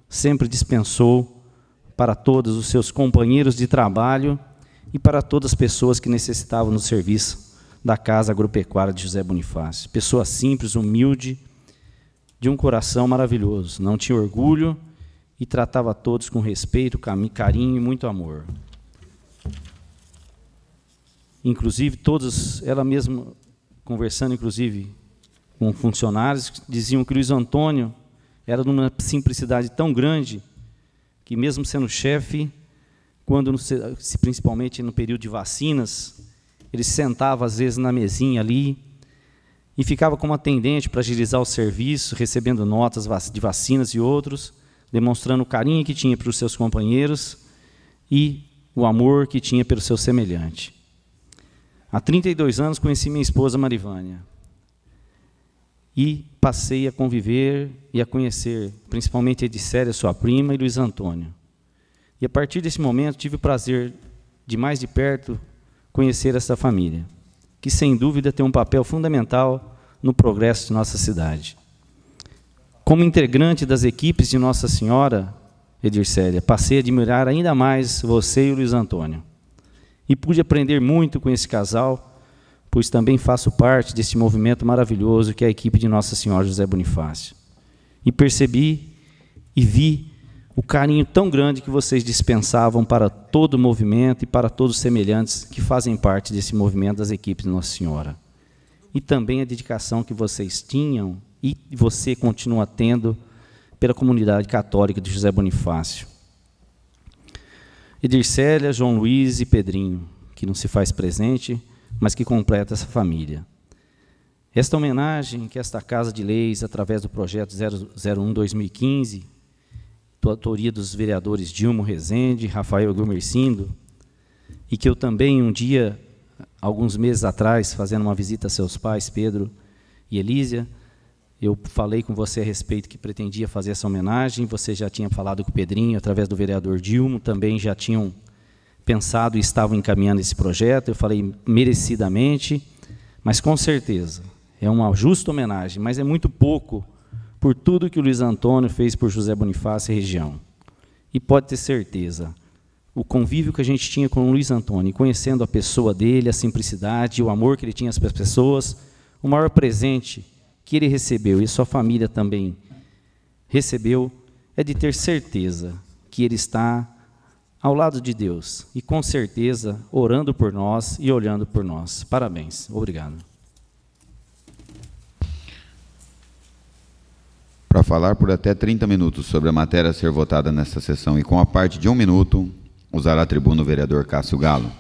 sempre dispensou para todos os seus companheiros de trabalho e para todas as pessoas que necessitavam do serviço da Casa Agropecuária de José Bonifácio. Pessoa simples, humilde, de um coração maravilhoso, não tinha orgulho e tratava todos com respeito, carinho e muito amor. Inclusive, todos, ela mesma, conversando inclusive com funcionários, diziam que Luiz Antônio era de uma simplicidade tão grande que, mesmo sendo chefe, principalmente no período de vacinas, ele sentava às vezes na mesinha ali e ficava como atendente para agilizar o serviço, recebendo notas de vacinas e outros, demonstrando o carinho que tinha para os seus companheiros e o amor que tinha pelo seu semelhante. Há 32 anos conheci minha esposa Marivânia e passei a conviver e a conhecer, principalmente Edicélia, sua prima, e Luiz Antônio. E a partir desse momento tive o prazer de mais de perto conhecer essa família, que sem dúvida tem um papel fundamental no progresso de nossa cidade. Como integrante das equipes de Nossa Senhora, Edircélia, passei a admirar ainda mais você e o Luiz Antônio. E pude aprender muito com esse casal, pois também faço parte desse movimento maravilhoso que é a equipe de Nossa Senhora José Bonifácio. E percebi e vi o carinho tão grande que vocês dispensavam para todo o movimento e para todos os semelhantes que fazem parte desse movimento das equipes de Nossa Senhora. E também a dedicação que vocês tinham e você continua tendo pela comunidade católica de José Bonifácio. Edircélia, João Luiz e Pedrinho, que não se faz presente, mas que completa essa família. Esta homenagem que esta Casa de Leis, através do projeto 001-2015, da autoria dos vereadores Dilma Rezende, Rafael Gumercindo, e que eu também um dia, alguns meses atrás, fazendo uma visita a seus pais, Pedro e Elísia, eu falei com você a respeito que pretendia fazer essa homenagem, você já tinha falado com o Pedrinho, através do vereador Dilma, também já tinham pensado e estavam encaminhando esse projeto, eu falei merecidamente, mas com certeza, é uma justa homenagem, mas é muito pouco por tudo que o Luiz Antônio fez por José Bonifácio e região. E pode ter certeza, o convívio que a gente tinha com o Luiz Antônio, conhecendo a pessoa dele, a simplicidade, o amor que ele tinha às pessoas, o maior presente que ele recebeu e sua família também recebeu, é de ter certeza que ele está ao lado de Deus e, com certeza, orando por nós e olhando por nós. Parabéns. Obrigado. Para falar por até 30 minutos sobre a matéria a ser votada nesta sessão e com a parte de 1 minuto, usará a tribuna o vereador Cássio Galo.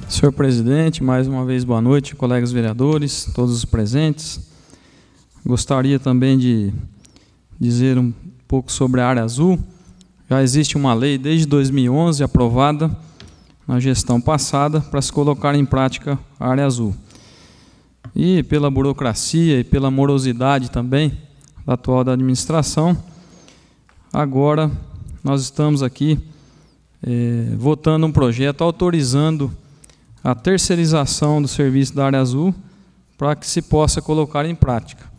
Senhor presidente, mais uma vez boa noite, colegas vereadores, todos os presentes. Gostaria também de dizer um pouco sobre a área azul. Já existe uma lei desde 2011 aprovada na gestão passada para se colocar em prática a área azul. e pela burocracia e pela morosidade também da atual administração, agora nós estamos aqui votando um projeto autorizando a terceirização do serviço da área azul para que se possa colocar em prática.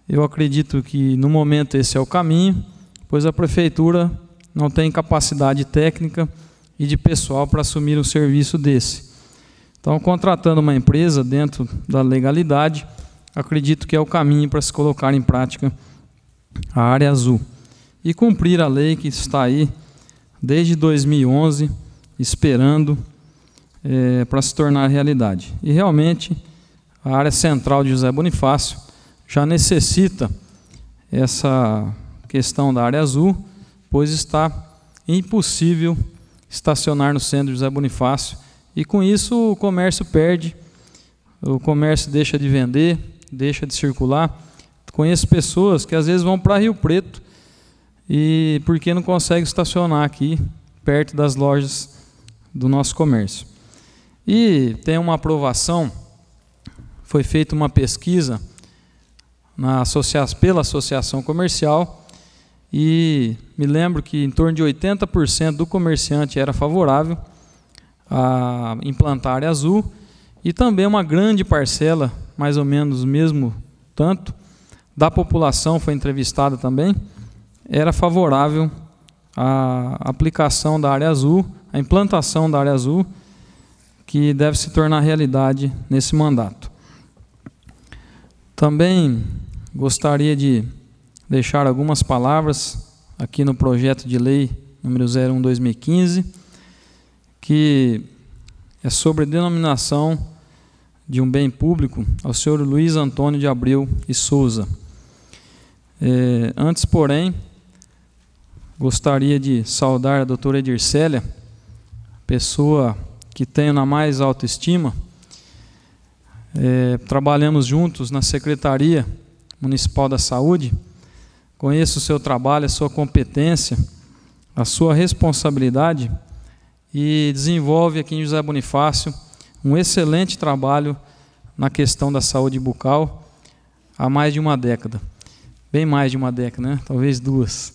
Eu acredito que no momento esse é o caminho, pois a prefeitura não tem capacidade técnica e de pessoal para assumir um serviço desse. Então, contratando uma empresa dentro da legalidade, acredito que é o caminho para se colocar em prática a área azul e cumprir a lei que está aí desde 2011, esperando para se tornar realidade. E realmente a área central de José Bonifácio já necessita essa questão da área azul, pois está impossível estacionar no centro de José Bonifácio, e com isso o comércio perde, o comércio deixa de vender, deixa de circular. Conheço pessoas que às vezes vão para Rio Preto e porque não conseguem estacionar aqui perto das lojas do nosso comércio. E tem uma aprovação, foi feita uma pesquisa pela associação comercial, e me lembro que em torno de 80% do comerciante era favorável a implantar a área azul, e também uma grande parcela, mais ou menos o mesmo tanto, da população foi entrevistada também, era favorável à aplicação da área azul, à implantação da área azul, que deve se tornar realidade nesse mandato. Também gostaria de deixar algumas palavras aqui no projeto de lei número 01/2015, que é sobre a denominação de um bem público ao senhor Luiz Antônio de Abreu e Souza. Antes, porém, gostaria de saudar a doutora Edircélia, pessoa que tenho na mais alta estima. Trabalhamos juntos na Secretaria Municipal da Saúde. Conheço o seu trabalho, a sua competência, a sua responsabilidade, e desenvolve aqui em José Bonifácio um excelente trabalho na questão da saúde bucal há mais de uma década. Bem mais de uma década, né? Talvez 2.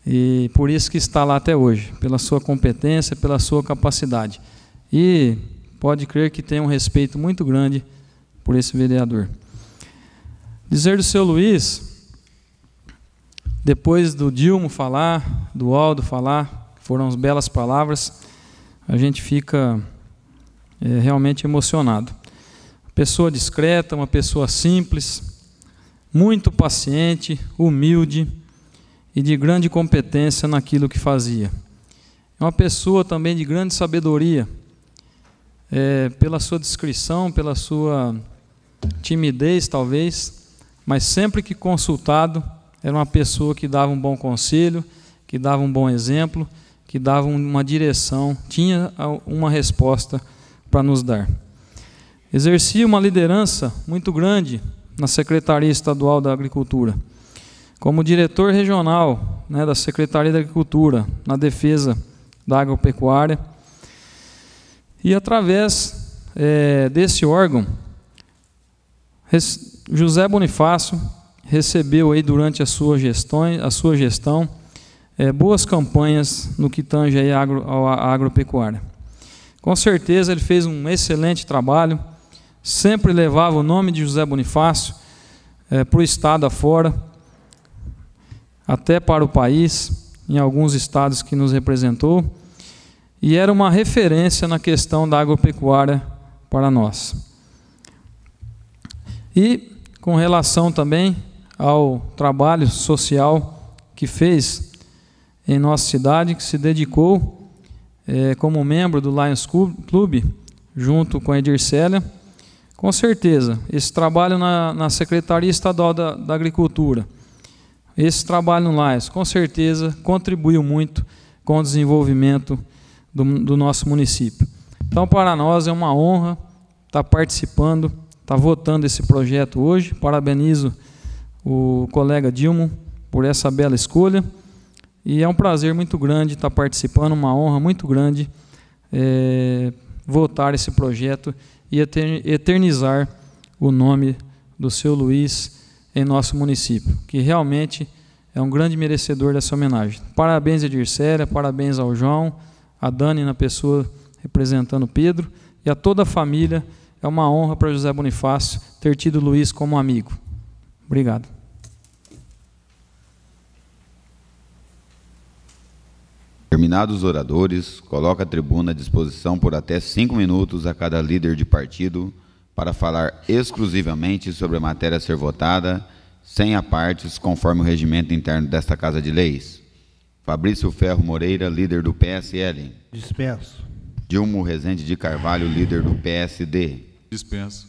E por isso que está lá até hoje, pela sua competência, pela sua capacidade. E pode crer que tem um respeito muito grande por esse vereador. Dizer do seu Luiz, depois do Dilmo falar, do Aldo falar, foram as belas palavras, a gente fica realmente emocionado. Pessoa discreta, uma pessoa simples, muito paciente, humilde e de grande competência naquilo que fazia. É uma pessoa também de grande sabedoria, pela sua discrição, pela sua timidez talvez, mas sempre que consultado, era uma pessoa que dava um bom conselho, que dava um bom exemplo, que dava uma direção, tinha uma resposta para nos dar. Exercia uma liderança muito grande na Secretaria Estadual da Agricultura, como diretor regional, né, da Secretaria da Agricultura, na defesa da agropecuária. E através desse órgão, José Bonifácio recebeu aí durante a sua gestão boas campanhas no que tange aí à agropecuária. Com certeza ele fez um excelente trabalho, sempre levava o nome de José Bonifácio para o estado afora, até para o país, em alguns estados que nos representou, e era uma referência na questão da agropecuária para nós. E com relação também ao trabalho social que fez em nossa cidade, que se dedicou como membro do Lions Club, junto com a Edircélia, com certeza, esse trabalho na Secretaria Estadual da Agricultura, esse trabalho no Lions, com certeza, contribuiu muito com o desenvolvimento do nosso município. Então, para nós é uma honra estar participando, estar votando esse projeto hoje. Parabenizo o colega Dilmo por essa bela escolha, e é um prazer muito grande estar participando, uma honra muito grande votar esse projeto e eternizar o nome do seu Luiz em nosso município, que realmente é um grande merecedor dessa homenagem. Parabéns a Dircélia, parabéns ao João, a Dani na pessoa representando Pedro, e a toda a família. É uma honra para José Bonifácio ter tido o Luiz como amigo. Obrigado. Terminados os oradores, coloca a tribuna à disposição por até 5 minutos a cada líder de partido para falar exclusivamente sobre a matéria a ser votada, sem apartes, conforme o regimento interno desta Casa de Leis. Fabrício Ferro Moreira, líder do PSL. Dispenso. Dilmo Rezende de Carvalho, líder do PSD. Dispenso.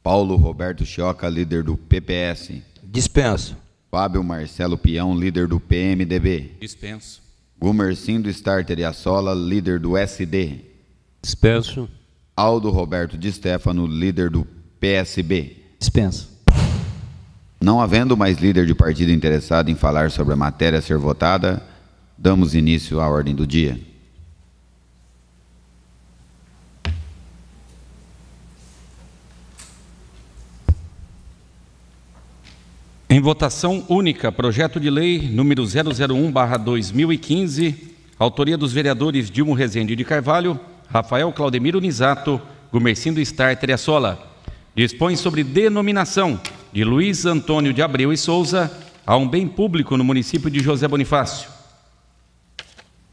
Paulo Roberto Chioca, líder do PPS. Dispenso. Fábio Marcelo Peão, líder do PMDB. Dispenso. Gumercindo Starter e Assola, líder do SD. Dispenso. Aldo Roberto de Stefano, líder do PSB. Dispenso. Não havendo mais líder de partido interessado em falar sobre a matéria a ser votada, damos início à ordem do dia. Em votação única, projeto de lei número 001/2015, autoria dos vereadores Dilmo Rezende de Carvalho, Rafael Claudemiro Nisato, Gumercindo Starter e Assola. Dispõe sobre denominação de Luiz Antônio de Abreu e Souza a um bem público no município de José Bonifácio.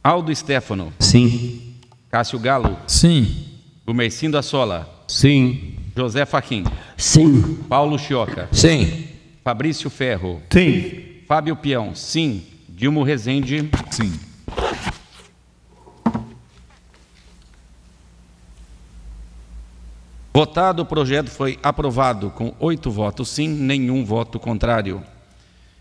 Aldo Stefano. Sim. Cássio Galo. Sim. Gumercindo Assola. Sim. José Faquim. Sim. Paulo Chioca. Sim. Fabrício Ferro. Sim. Fábio Peão. Sim. Dilmo Rezende. Sim. Votado, o projeto foi aprovado com 8 votos sim, nenhum voto contrário.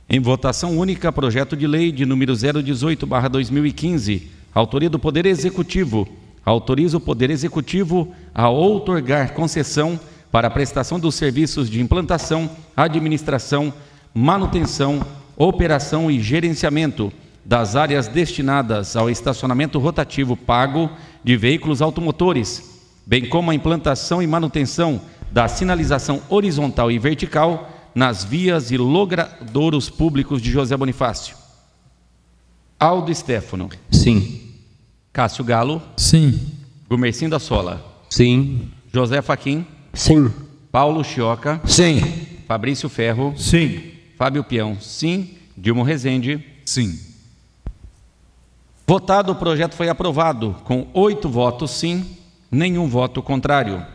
Em votação única, projeto de lei de número 018/2015, autoria do Poder Executivo, autoriza o Poder Executivo a outorgar concessão para a prestação dos serviços de implantação, administração, manutenção, operação e gerenciamento das áreas destinadas ao estacionamento rotativo pago de veículos automotores, bem como a implantação e manutenção da sinalização horizontal e vertical nas vias e logradouros públicos de José Bonifácio. Aldo Stefano. Sim. Cássio Galo. Sim. Gumercindo Assola. Sim. José Faquim. Sim. Paulo Chioca. Sim. Fabrício Ferro. Sim. Fábio Peão. Sim. Dilmo Rezende. Sim. Votado, o projeto foi aprovado com 8 votos sim, nenhum voto contrário.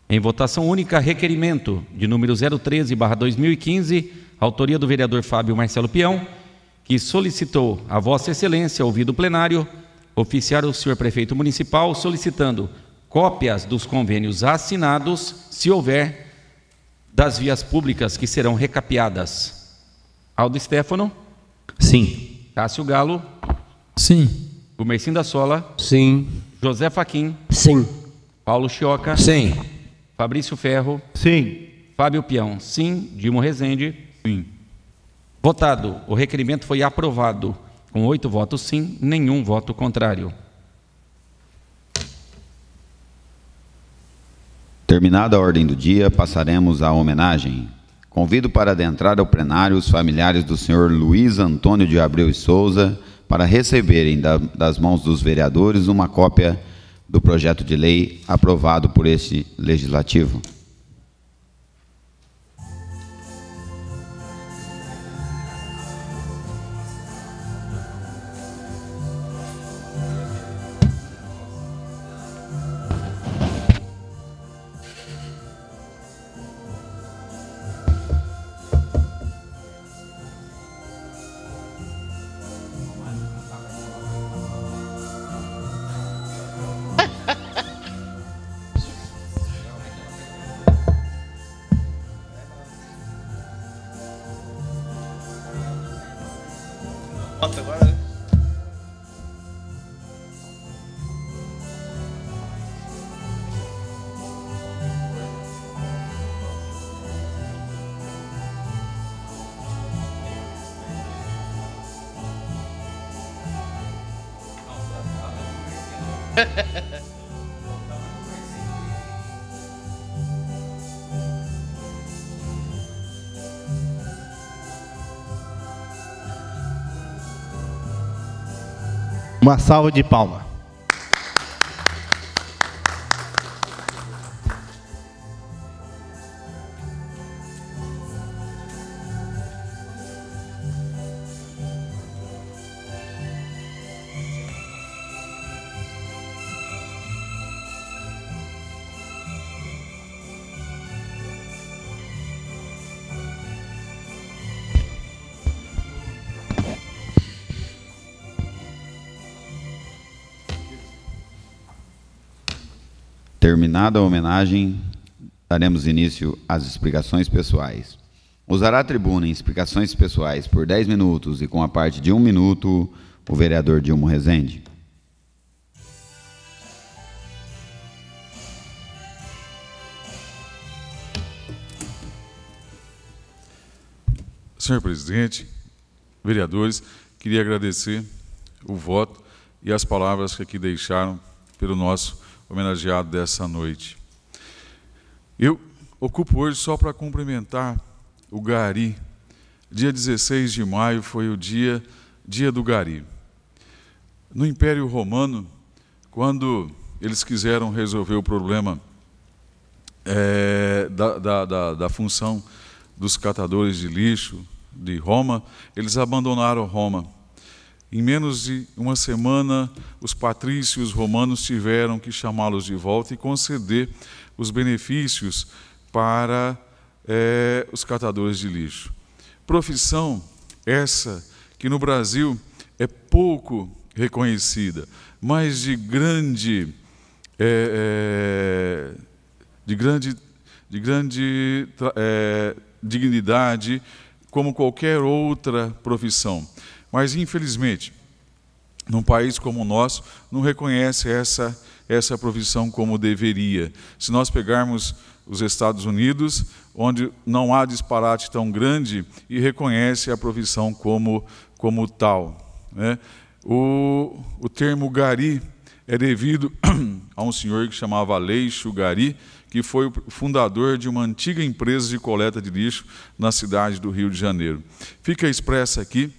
Em votação única, requerimento de número 013/2015, autoria do vereador Fábio Marcelo Peão, que solicitou a Vossa Excelência, ouvido o plenário, oficiar o senhor prefeito municipal solicitando cópias dos convênios assinados, se houver, das vias públicas que serão recapeadas. Aldo Stefano. Sim. Cássio Galo. Sim. Gumercindo Assola. Sim. José Faquim. Sim. Paulo Chioca. Sim. Fabrício Ferro. Sim. Fábio Peão. Sim. Dilmo Rezende. Sim. Votado. O requerimento foi aprovado com 8 votos sim, nenhum voto contrário. Terminada a ordem do dia, passaremos à homenagem. Convido para adentrar ao plenário os familiares do senhor Luiz Antônio de Abreu e Souza para receberem das mãos dos vereadores uma cópia do projeto de lei aprovado por este legislativo. Uma salva de palmas. Terminada a homenagem, daremos início às explicações pessoais. Usará a tribuna em explicações pessoais por 10 minutos e com a parte de 1 minuto, o vereador Dilmo Rezende. Senhor presidente, vereadores, queria agradecer o voto e as palavras que aqui deixaram pelo nosso homenageado dessa noite. Eu ocupo hoje só para cumprimentar o Gari. Dia 16 de maio foi o dia do Gari. No Império Romano, quando eles quiseram resolver o problema da função dos catadores de lixo de Roma, eles abandonaram Roma. Em menos de uma semana, os patrícios romanos tiveram que chamá-los de volta e conceder os benefícios para os catadores de lixo. Profissão essa que no Brasil é pouco reconhecida, mas de grande dignidade, como qualquer outra profissão. Mas, infelizmente, num país como o nosso, não reconhece essa profissão como deveria. Se nós pegarmos os Estados Unidos, onde não há disparate tão grande, e reconhece a profissão como tal, né? O termo Gari é devido a um senhor que chamava Aleixo Gari, que foi o fundador de uma antiga empresa de coleta de lixo na cidade do Rio de Janeiro. Fica expressa aqui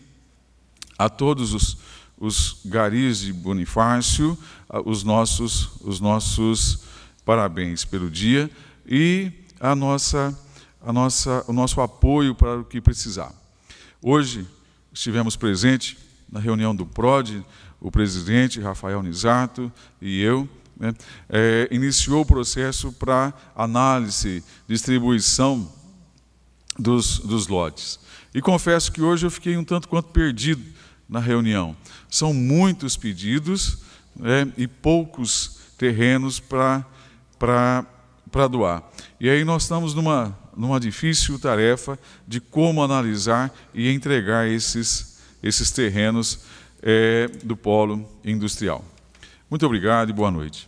a todos os garis de Bonifácio, os nossos parabéns pelo dia e o nosso apoio para o que precisar. Hoje estivemos presentes na reunião do PROD, o presidente Rafael Nisato e eu, né, iniciou o processo para análise, distribuição dos lotes. E confesso que hoje eu fiquei um tanto quanto perdido na reunião. São muitos pedidos, né, e poucos terrenos para doar. E aí nós estamos numa difícil tarefa de como analisar e entregar esses terrenos do polo industrial. Muito obrigado e boa noite.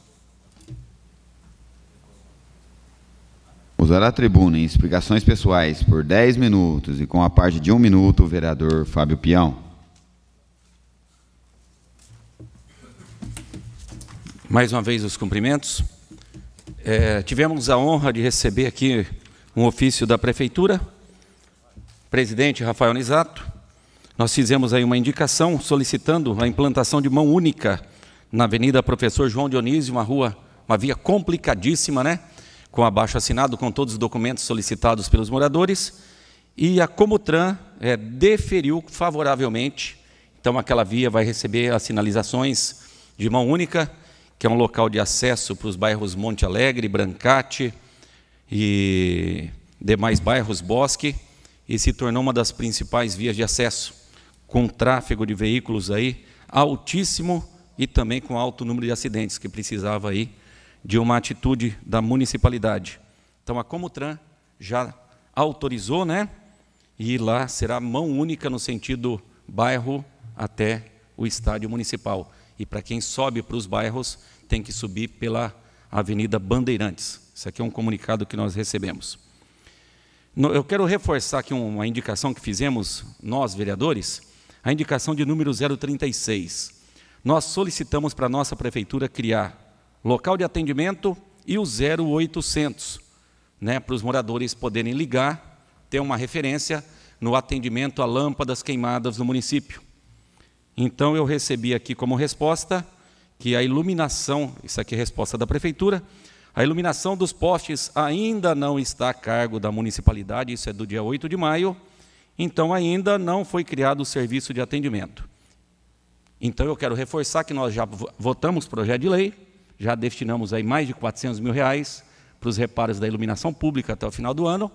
Usará a tribuna em explicações pessoais por 10 minutos e com a parte de 1 minuto, o vereador Fábio Peão. Mais uma vez os cumprimentos. Tivemos a honra de receber aqui um ofício da Prefeitura, presidente Rafael Nisato. Nós fizemos aí uma indicação solicitando a implantação de mão única na Avenida Professor João Dionísio, uma via complicadíssima, né? Com abaixo-assinado, com todos os documentos solicitados pelos moradores, e a Comutran deferiu favoravelmente. Então, aquela via vai receber as sinalizações de mão única, que é um local de acesso para os bairros Monte Alegre, Brancate e demais bairros Bosque, e se tornou uma das principais vias de acesso, com tráfego de veículos aí altíssimo e também com alto número de acidentes, que precisava aí de uma atitude da municipalidade. Então, a Comutran já autorizou, né? E lá será mão única no sentido bairro até o estádio municipal. E para quem sobe para os bairros, tem que subir pela Avenida Bandeirantes. Isso aqui é um comunicado que nós recebemos. Eu quero reforçar aqui uma indicação que fizemos, nós, vereadores, a indicação de número 036. Nós solicitamos para a nossa prefeitura criar local de atendimento e o 0800, né, para os moradores poderem ligar, ter uma referência no atendimento a lâmpadas queimadas no município. Então, eu recebi aqui como resposta que a iluminação, isso aqui é a resposta da Prefeitura, a iluminação dos postes ainda não está a cargo da municipalidade, isso é do dia 8 de maio, então ainda não foi criado o serviço de atendimento. Então, eu quero reforçar que nós já votamos o projeto de lei, já destinamos aí mais de R$400 mil para os reparos da iluminação pública até o final do ano,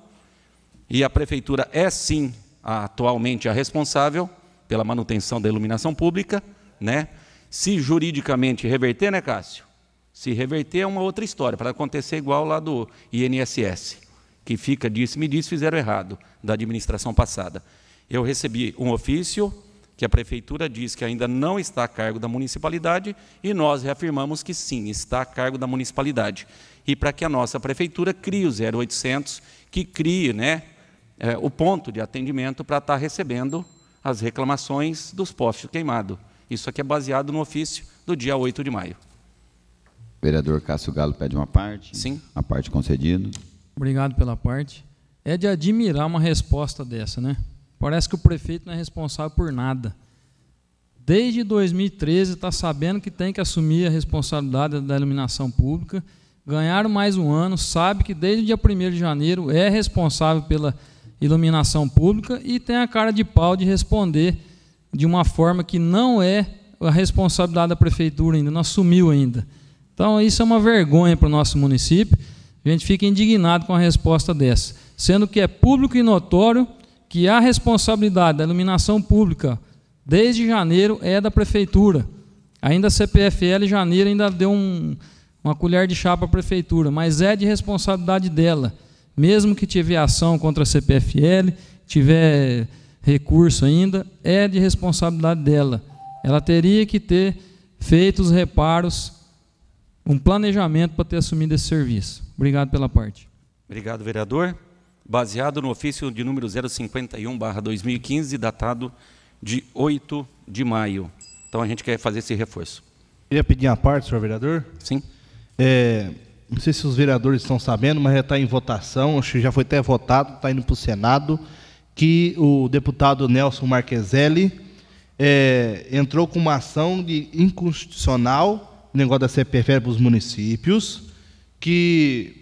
e a Prefeitura é sim, atualmente, a responsável pela manutenção da iluminação pública, né? Se juridicamente reverter, né, Cássio? Se reverter é uma outra história, para acontecer igual lá do INSS, que fica, disse-me disse, fizeram errado, da administração passada. Eu recebi um ofício que a Prefeitura diz que ainda não está a cargo da municipalidade e nós reafirmamos que sim, está a cargo da municipalidade. E para que a nossa Prefeitura crie o 0800, que crie, né, o ponto de atendimento para estar recebendo as reclamações dos postes queimados. Isso aqui é baseado no ofício do dia 8 de maio. Vereador Cássio Galo pede uma parte. Sim. A parte concedida. Obrigado pela parte. É de admirar uma resposta dessa, né? Parece que o prefeito não é responsável por nada. Desde 2013 está sabendo que tem que assumir a responsabilidade da iluminação pública. Ganharam mais um ano, sabe que desde o dia 1º de janeiro é responsável pela iluminação pública e tem a cara de pau de responder de uma forma que não é a responsabilidade da Prefeitura ainda, não assumiu ainda. Então, isso é uma vergonha para o nosso município. A gente fica indignado com a resposta dessa, sendo que é público e notório que a responsabilidade da iluminação pública desde janeiro é da Prefeitura. Ainda a CPFL, em janeiro, ainda deu uma colher de chá para a Prefeitura, mas é de responsabilidade dela. Mesmo que tiver ação contra a CPFL, tiver recurso ainda, é de responsabilidade dela. Ela teria que ter feito os reparos, um planejamento para ter assumido esse serviço. Obrigado pela parte. Obrigado, vereador. Baseado no ofício de número 051/2015, datado de 8 de maio. Então, a gente quer fazer esse reforço. Queria pedir uma parte, senhor vereador. Sim. Não sei se os vereadores estão sabendo, mas já está em votação, acho que já foi até votado, está indo para o Senado, que o deputado Nelson Marqueselli entrou com uma ação de inconstitucional no negócio da CPFL para os municípios, que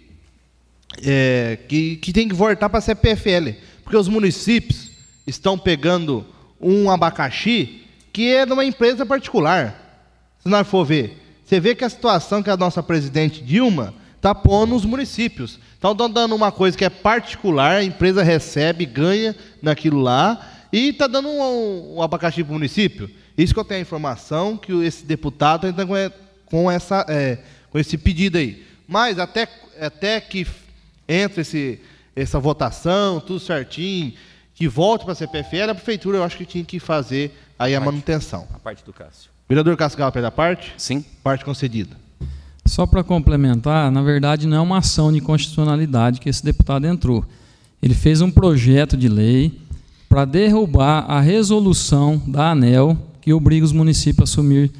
tem que voltar para a CPFL, porque os municípios estão pegando um abacaxi que é de uma empresa particular. Se nós for ver, você vê que a situação que a nossa presidente Dilma está pondo nos municípios. Então, estão dando uma coisa que é particular, a empresa recebe, ganha naquilo lá, e está dando um abacaxi para o município. Isso que eu tenho a informação, que esse deputado está com esse pedido aí. Mas até que entre essa votação, tudo certinho, que volte para a CPFL, a Prefeitura, eu acho que tinha que fazer aí a manutenção. A parte do Cássio. Vereador Cássio Galo, pede a parte? Sim. Parte concedida. Só para complementar, na verdade não é uma ação de constitucionalidade que esse deputado entrou. Ele fez um projeto de lei para derrubar a resolução da ANEEL que obriga os municípios a assumir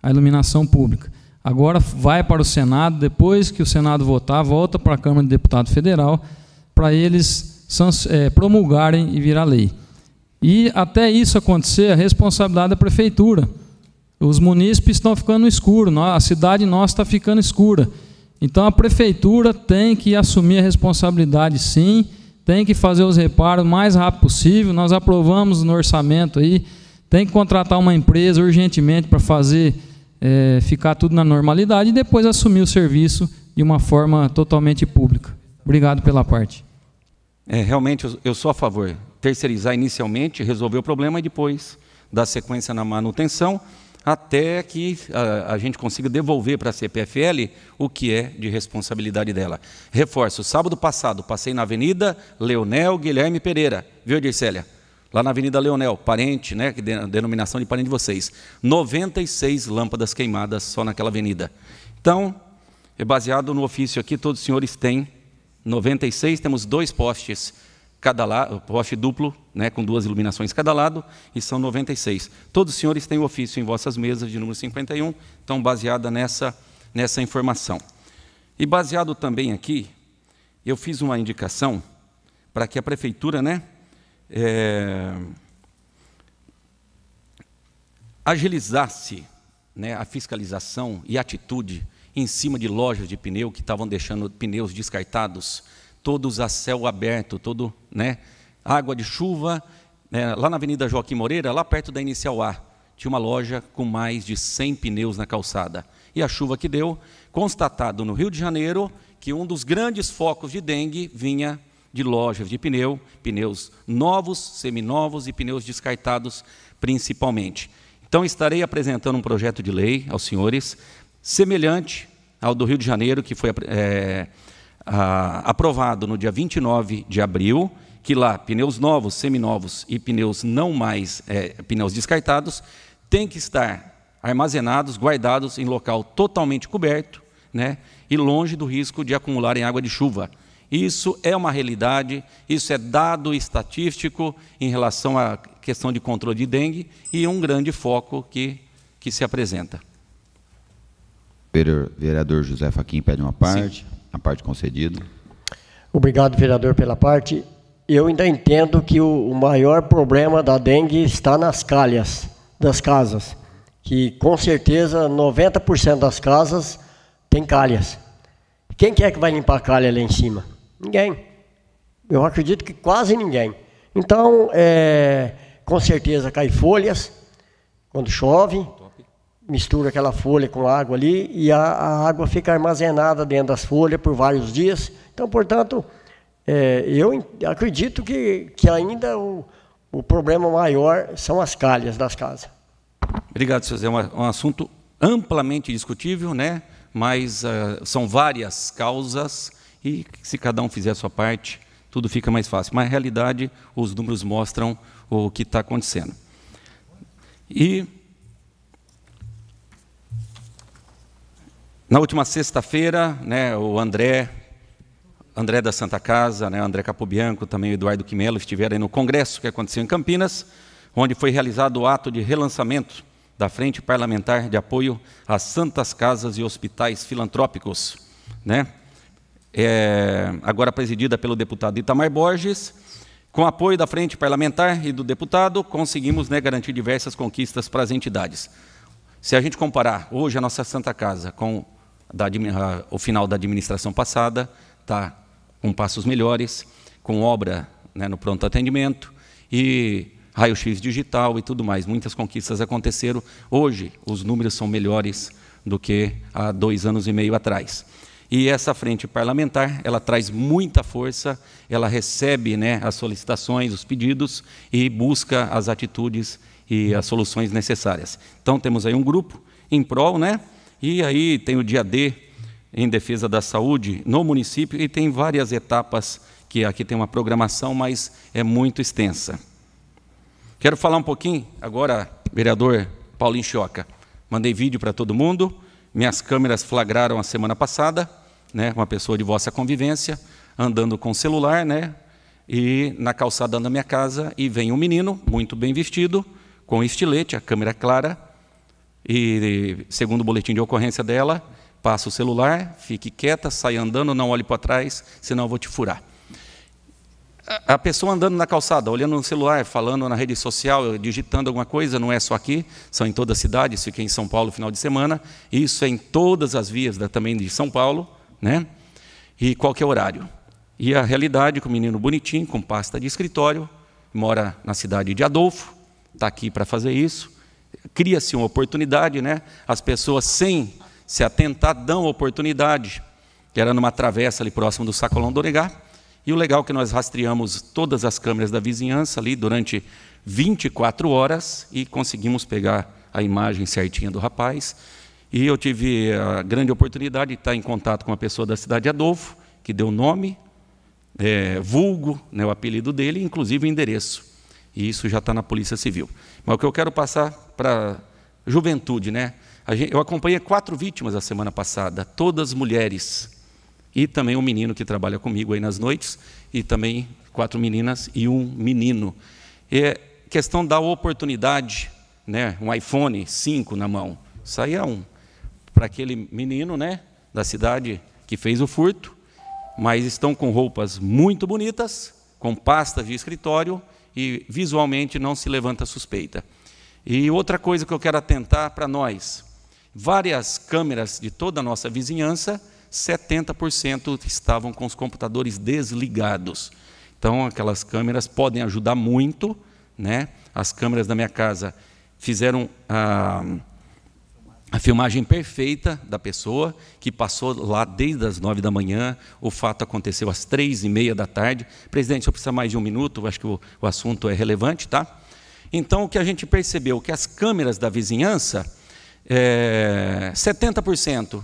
a iluminação pública. Agora vai para o Senado, depois que o Senado votar, volta para a Câmara de Deputados Federal para eles promulgarem e virar lei. E até isso acontecer, a responsabilidade da Prefeitura. Os munícipes estão ficando no escuro, a cidade nossa está ficando escura. Então a Prefeitura tem que assumir a responsabilidade, sim, tem que fazer os reparos o mais rápido possível. Nós aprovamos no orçamento aí, tem que contratar uma empresa urgentemente para fazer ficar tudo na normalidade e depois assumir o serviço de uma forma totalmente pública. Obrigado pela parte. Realmente, eu sou a favor. Terceirizar inicialmente, resolver o problema e depois dar sequência na manutenção, até que a gente consiga devolver para a CPFL o que é de responsabilidade dela. Reforço, sábado passado, passei na Avenida Leonel Guilherme Pereira, viu, Dircélia? Lá na Avenida Leonel, parente, né, que denominação de parente de vocês. 96 lâmpadas queimadas só naquela avenida. Então, baseado no ofício aqui, todos os senhores têm 96, temos 2 postes cada lado, poste duplo, né, com 2 iluminações cada lado, e são 96. Todos os senhores têm o ofício em vossas mesas de número 51, então baseada nessa informação. E baseado também aqui, eu fiz uma indicação para que a Prefeitura, né, agilizasse, né, a fiscalização e atitude em cima de lojas de pneu que estavam deixando pneus descartados, todos a céu aberto, né, água de chuva, né, lá na Avenida Joaquim Moreira, lá perto da Inicial A, tinha uma loja com mais de 100 pneus na calçada. E a chuva que deu, constatado no Rio de Janeiro, que um dos grandes focos de dengue vinha de lojas de pneu, pneus novos, seminovos e pneus descartados principalmente. Então, estarei apresentando um projeto de lei aos senhores, semelhante ao do Rio de Janeiro, que foi aprovado no dia 29 de abril, que lá, pneus novos, seminovos e pneus não mais, pneus descartados, têm que estar armazenados, guardados em local totalmente coberto, né, e longe do risco de acumularem água de chuva. Isso é uma realidade, isso é dado estatístico em relação à questão de controle de dengue e um grande foco que se apresenta. Vereador José Fachin pede uma parte, sim, a parte concedida. Obrigado, vereador, pela parte. Eu ainda entendo que o maior problema da dengue está nas calhas das casas, que com certeza 90% das casas tem calhas. Quem que é que vai limpar a calha lá em cima? Ninguém. Eu acredito que quase ninguém. Então, com certeza cai folhas quando chove, mistura aquela folha com água ali e a água fica armazenada dentro das folhas por vários dias. Então, portanto, eu acredito que ainda o problema maior são as calhas das casas. Obrigado, senhor Zé. É um assunto amplamente discutível, né? Mas são várias causas e se cada um fizer a sua parte, tudo fica mais fácil. Mas, na realidade, os números mostram o que está acontecendo. E, na última sexta-feira, né, o André da Santa Casa, né, André Capobianco, também o Eduardo Quimelo, estiveram aí no congresso que aconteceu em Campinas, onde foi realizado o ato de relançamento da Frente Parlamentar de Apoio às Santas Casas e Hospitais Filantrópicos, né? Agora presidida pelo deputado Itamar Borges. Com apoio da Frente Parlamentar e do deputado, conseguimos, né, garantir diversas conquistas para as entidades. Se a gente comparar hoje a nossa Santa Casa com o final da administração passada, está com passos melhores, com obra, né, no pronto atendimento e raio-x digital e tudo mais. Muitas conquistas aconteceram. Hoje, os números são melhores do que há 2 anos e meio atrás. E essa frente parlamentar, ela traz muita força, ela recebe, né, as solicitações, os pedidos e busca as atitudes e as soluções necessárias. Então, temos aí um grupo em prol, né? E aí tem o dia D, em defesa da saúde, no município, e tem várias etapas, que aqui tem uma programação, mas é muito extensa. Quero falar um pouquinho, agora, vereador Paulinho Chioca. Mandei vídeo para todo mundo, minhas câmeras flagraram a semana passada, né, uma pessoa de vossa convivência, andando com celular, né, e na calçada da minha casa, e vem um menino, muito bem vestido, com estilete, a câmera clara, e segundo o boletim de ocorrência dela, passa o celular, fique quieta, sai andando, não olhe para trás, senão eu vou te furar. A pessoa andando na calçada, olhando no celular, falando na rede social, digitando alguma coisa, não é só aqui, são em toda a cidade, isso aqui é em São Paulo, final de semana, isso é em todas as vias também de São Paulo, né? E qualquer horário. E a realidade, com o menino bonitinho, com pasta de escritório, mora na cidade de Adolfo, está aqui para fazer isso, cria-se uma oportunidade, né? As pessoas, sem se atentar, dão oportunidade, que era numa travessa ali próximo do Sacolão do Oregá. E o legal é que nós rastreamos todas as câmeras da vizinhança ali durante 24 horas e conseguimos pegar a imagem certinha do rapaz. E eu tive a grande oportunidade de estar em contato com uma pessoa da cidade de Adolfo, que deu nome, vulgo, né, o apelido dele, inclusive o endereço. E isso já está na Polícia Civil. Mas o que eu quero passar para a juventude, né? Eu acompanhei 4 vítimas a semana passada, todas mulheres. E também um menino que trabalha comigo aí nas noites, e também 4 meninas e um menino. É questão da oportunidade, né? Um iPhone 5 na mão. Isso aí é para aquele menino, né, da cidade que fez o furto, mas estão com roupas muito bonitas, com pastas de escritório e visualmente não se levanta suspeita. E outra coisa que eu quero atentar para nós, várias câmeras de toda a nossa vizinhança, 70% estavam com os computadores desligados. Então, aquelas câmeras podem ajudar muito, né? As câmeras da minha casa fizeram a filmagem perfeita da pessoa, que passou lá desde as 9 da manhã, o fato aconteceu às 3h30 da tarde. Presidente, se eu precisar mais de um minuto, acho que o assunto é relevante, tá? Então, o que a gente percebeu, que as câmeras da vizinhança, 70%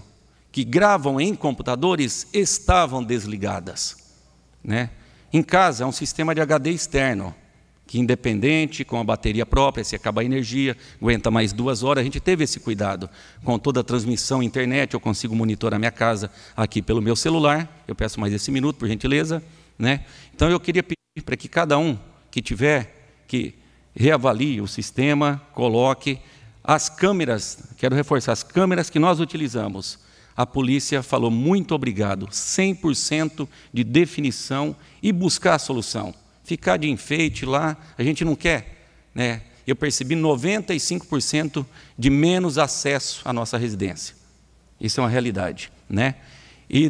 que gravam em computadores estavam desligadas, né? Em casa, é um sistema de HD externo, que independente, com a bateria própria, se acaba a energia, aguenta mais 2 horas. A gente teve esse cuidado. Com toda a transmissão internet, eu consigo monitorar minha casa aqui pelo meu celular. Eu peço mais esse minuto, por gentileza, né? Então, eu queria pedir para que cada um que tiver, que reavalie o sistema, coloque as câmeras, quero reforçar, as câmeras que nós utilizamos. A polícia falou muito obrigado, 100% de definição e buscar a solução. Ficar de enfeite lá, a gente não quer, né? Eu percebi 95% de menos acesso à nossa residência. Isso é uma realidade, né? E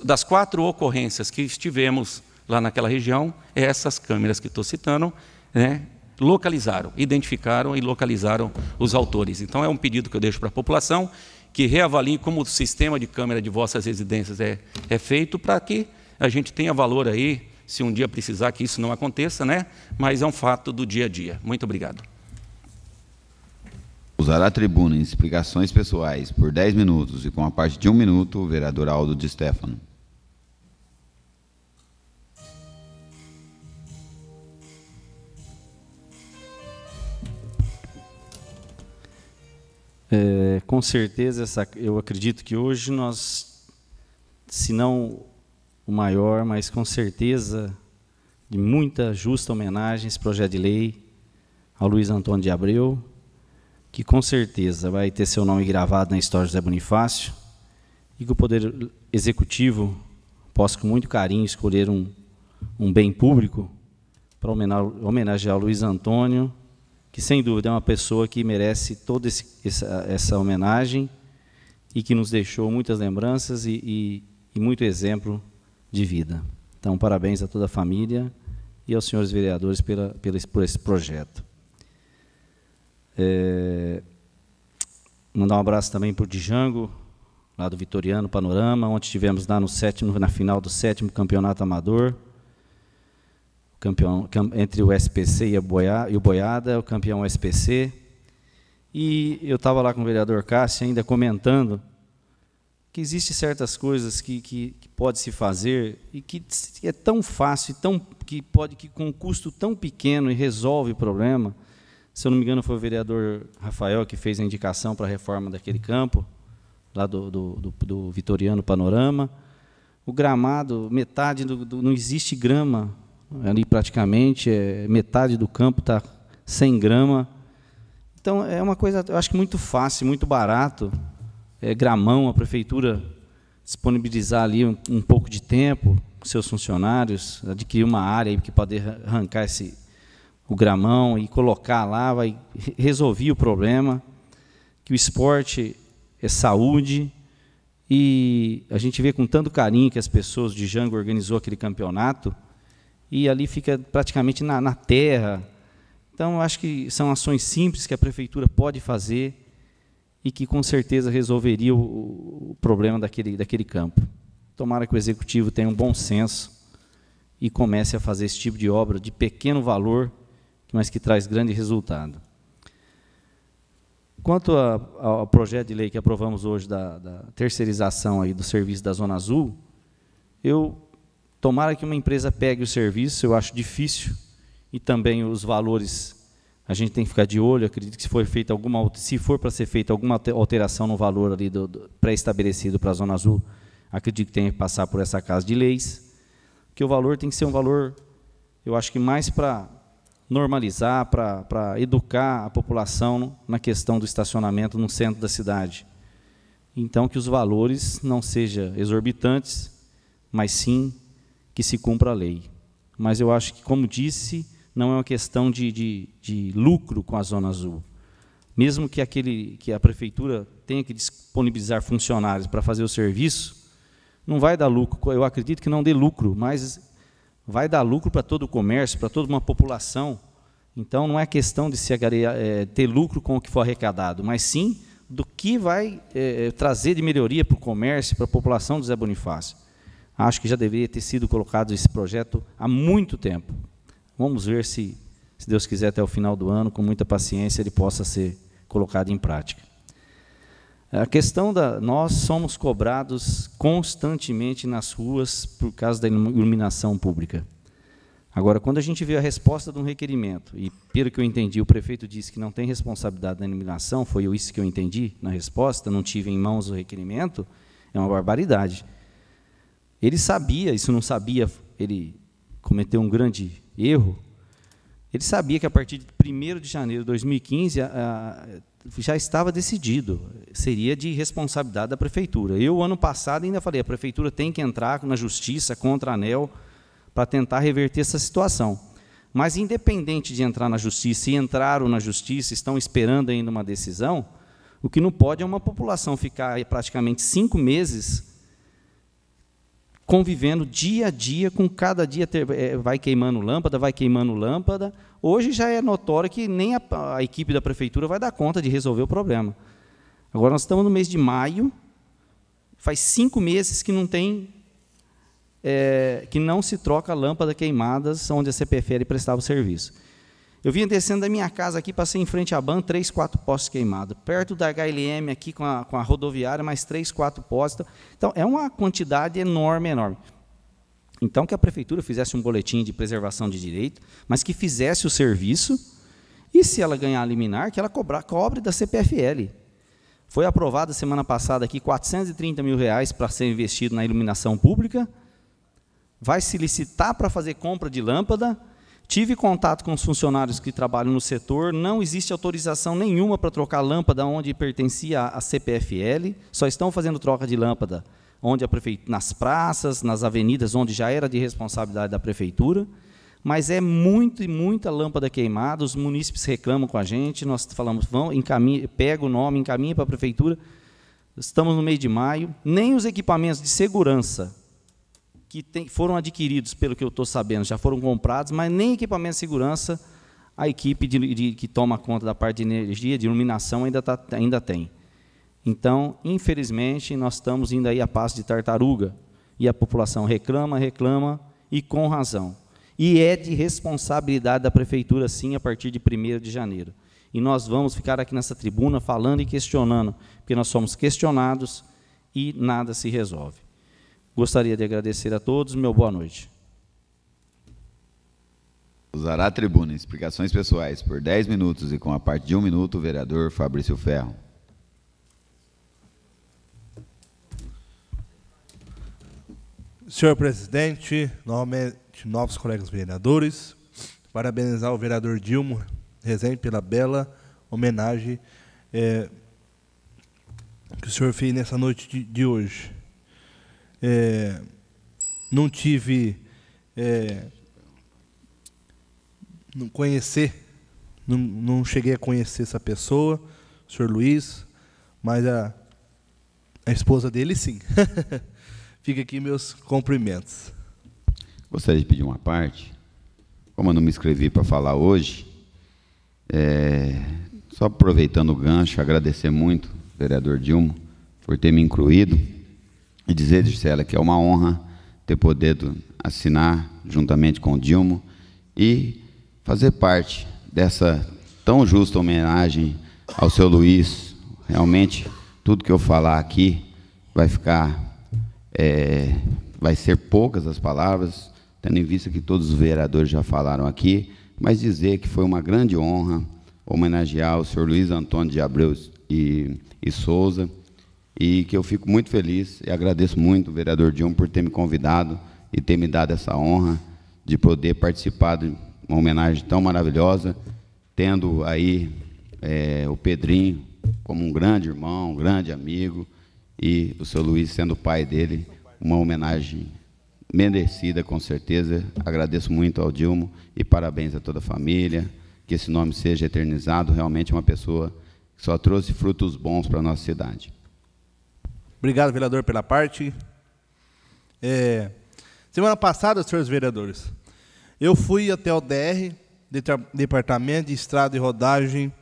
das 4 ocorrências que estivemos lá naquela região, essas câmeras que estou citando, né, localizaram, identificaram e localizaram os autores. Então, é um pedido que eu deixo para a população, que reavalie como o sistema de câmera de vossas residências é feito, para que a gente tenha valor aí, se um dia precisar que isso não aconteça, né? Mas é um fato do dia a dia. Muito obrigado. Usará a tribuna em explicações pessoais por 10 minutos e com a parte de 1 minuto, o vereador Aldo Di Stefano. Com certeza, eu acredito que hoje nós, se não o maior, mas com certeza, de muita justa homenagem, esse projeto de lei ao Luiz Antônio de Abreu, que com certeza vai ter seu nome gravado na história de José Bonifácio, e que o Poder Executivo possa, com muito carinho, escolher um bem público para homenagear o Luiz Antônio, que sem dúvida é uma pessoa que merece toda essa homenagem e que nos deixou muitas lembranças e muito exemplo de vida. Então, parabéns a toda a família e aos senhores vereadores por esse projeto. Mandar um abraço também para o Django, lá do Vitoriano Panorama, onde estivemos lá na final do 7º campeonato amador, entre o SPC e o Boiada, o campeão SPC. E eu estava lá com o vereador Cássio ainda comentando que existem certas coisas que pode se fazer e que é tão fácil, que com um custo tão pequeno e resolve o problema. Se eu não me engano, foi o vereador Rafael que fez a indicação para a reforma daquele campo, lá do Vitoriano Panorama. O gramado, metade não existe grama ali praticamente, metade do campo está sem grama. Então, é uma coisa, eu acho que muito fácil, muito barato. Gramão, a prefeitura disponibilizar ali um pouco de tempo com seus funcionários, adquirir uma área para poder arrancar o gramão e colocar lá, vai resolver o problema, que o esporte é saúde, e a gente vê com tanto carinho que as pessoas de Django organizou aquele campeonato, e ali fica praticamente na terra. Então, eu acho que são ações simples que a prefeitura pode fazer e que, com certeza, resolveria o problema daquele campo. Tomara que o Executivo tenha um bom senso e comece a fazer esse tipo de obra de pequeno valor, mas que traz grande resultado. Quanto ao projeto de lei que aprovamos hoje da terceirização aí do serviço da Zona Azul, tomara que uma empresa pegue o serviço, eu acho difícil, e também os valores, a gente tem que ficar de olho. Acredito que se for para ser feita alguma alteração no valor ali pré-estabelecido para a Zona Azul, acredito que tem que passar por essa casa de leis, que o valor tem que ser um valor, eu acho que mais para normalizar, para educar a população na questão do estacionamento no centro da cidade. Então, que os valores não sejam exorbitantes, mas sim que se cumpra a lei. Mas eu acho que, como disse, não é uma questão de lucro com a Zona Azul. mesmo que a prefeitura tenha que disponibilizar funcionários para fazer o serviço, não vai dar lucro. Eu acredito que não dê lucro, mas vai dar lucro para todo o comércio, para toda uma população. Então, não é questão de se ter lucro com o que for arrecadado, mas sim do que vai trazer de melhoria para o comércio, para a população do Zé Bonifácio. Acho que já deveria ter sido colocado esse projeto há muito tempo. Vamos ver se Deus quiser, até o final do ano, com muita paciência, ele possa ser colocado em prática. A questão nós somos cobrados constantemente nas ruas por causa da iluminação pública. Agora, quando a gente vê a resposta de um requerimento, e pelo que eu entendi, o prefeito disse que não tem responsabilidade na iluminação, foi isso que eu entendi na resposta, não tive em mãos o requerimento, é uma barbaridade. Ele sabia, isso não sabia, ele cometeu um grande erro, ele sabia que a partir de 1º de janeiro de 2015 já estava decidido, seria de responsabilidade da prefeitura. Eu, ano passado, ainda falei, a prefeitura tem que entrar na justiça contra a ANEEL para tentar reverter essa situação. Mas, independente de entrar na justiça, e entraram na justiça, estão esperando ainda uma decisão, o que não pode é uma população ficar praticamente 5 meses convivendo dia a dia, com cada dia vai queimando lâmpada. Hoje já é notório que nem a equipe da prefeitura vai dar conta de resolver o problema. Agora, nós estamos no mês de maio, faz 5 meses que não tem, que não se troca lâmpada queimadas onde a CPFL prestava o serviço. Eu vinha descendo da minha casa aqui, passei em frente à BAN, 3, 4 postes queimados. Perto da HLM, aqui com a rodoviária, mais 3, 4 postes. Então, é uma quantidade enorme. Então, que a prefeitura fizesse um boletim de preservação de direito, mas que fizesse o serviço, e se ela ganhar a liminar, que ela cobre da CPFL. Foi aprovado semana passada aqui R$430 mil para ser investido na iluminação pública, vai se licitar para fazer compra de lâmpada. Tive contato com os funcionários que trabalham no setor, não existe autorização nenhuma para trocar lâmpada onde pertencia à CPFL, só estão fazendo troca de lâmpada onde a prefeitura, nas praças, nas avenidas, onde já era de responsabilidade da prefeitura, mas é muita lâmpada queimada, os munícipes reclamam com a gente, nós falamos, pega o nome, encaminha para a prefeitura, estamos no mês de maio, nem os equipamentos de segurança que foram adquiridos, pelo que eu estou sabendo, já foram comprados, mas nem equipamento de segurança a equipe que toma conta da parte de energia, de iluminação, ainda tem. Então, infelizmente, nós estamos indo aí a passo de tartaruga, e a população reclama, e com razão. E é de responsabilidade da prefeitura, sim, a partir de 1º de janeiro. E nós vamos ficar aqui nessa tribuna falando e questionando, porque nós somos questionados e nada se resolve. Gostaria de agradecer a todos. Meu boa noite. Usará a tribuna. Explicações pessoais por 10 minutos e com a parte de 1 minuto, o vereador Fabrício Ferro. Senhor presidente, novos colegas vereadores, parabenizar o vereador Dilmo Rezende pela bela homenagem que o senhor fez nessa noite de hoje. Não tive não cheguei a conhecer essa pessoa, o senhor Luiz, mas a esposa dele sim. Fica aqui meus cumprimentos. Gostaria de pedir uma parte, como eu não me inscrevi para falar hoje, só aproveitando o gancho, agradecer muito, vereador Dilmo, por ter me incluído, e dizer, Gisela, que é uma honra ter podido assinar juntamente com o Dilmo e fazer parte dessa tão justa homenagem ao seu Luiz. Realmente, tudo que eu falar aqui vai ser poucas as palavras, tendo em vista que todos os vereadores já falaram aqui, mas dizer que foi uma grande honra homenagear o senhor Luiz Antônio de Abreu e Souza, e que eu fico muito feliz e agradeço muito o vereador Dilmo por ter me convidado e ter me dado essa honra de poder participar de uma homenagem tão maravilhosa, tendo aí o Pedrinho como um grande irmão, um grande amigo, e o seu Luiz sendo o pai dele, uma homenagem merecida, com certeza. Agradeço muito ao Dilmo e parabéns a toda a família, que esse nome seja eternizado. Realmente uma pessoa que só trouxe frutos bons para a nossa cidade. Obrigado, vereador, pela parte. Semana passada, senhores vereadores, eu fui até o DR, Departamento de Estrada e Rodagem,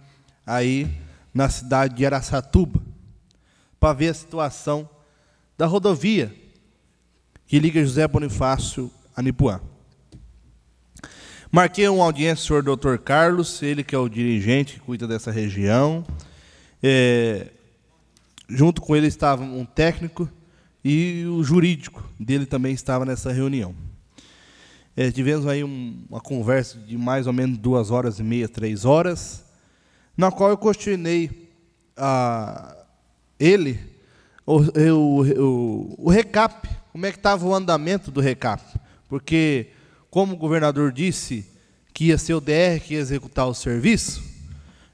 aí na cidade de Araçatuba, para ver a situação da rodovia que liga José Bonifácio a Nipuã. Marquei uma audiência com o senhor Dr. Carlos, ele que é o dirigente que cuida dessa região. Junto com ele estava um técnico e o jurídico dele também estava nessa reunião. Tivemos aí uma conversa de mais ou menos 2h30, 3 horas, na qual eu questionei ele o recap, como é que estava o andamento do recap, porque como o governador disse que ia ser o DR que ia executar o serviço,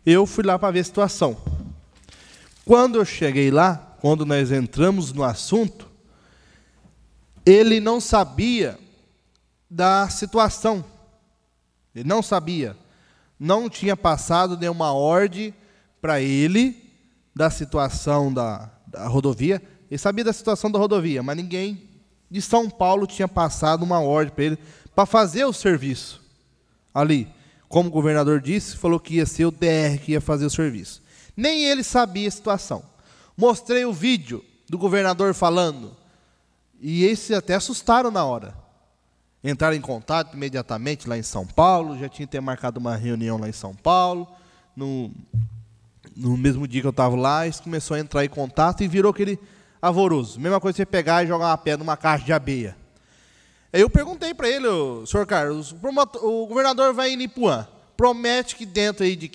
eu fui lá para ver a situação. Quando eu cheguei lá, quando nós entramos no assunto, ele não sabia da situação. Ele não sabia. Não tinha passado nenhuma ordem para ele da situação da rodovia. Ele sabia da situação da rodovia, mas ninguém de São Paulo tinha passado uma ordem para ele para fazer o serviço ali. Como o governador disse, falou que ia ser o DR que ia fazer o serviço. Nem ele sabia a situação. Mostrei o vídeo do governador falando, e eles se até assustaram na hora. Entraram em contato imediatamente lá em São Paulo, já tinha marcado uma reunião lá em São Paulo. No mesmo dia que eu estava lá, eles começaram a entrar em contato e virou aquele alvoroço. Mesma coisa você pegar e jogar uma pedra numa caixa de abeia. Aí eu perguntei para ele, senhor Carlos, o governador vai em Nipuã, promete que dentro aí de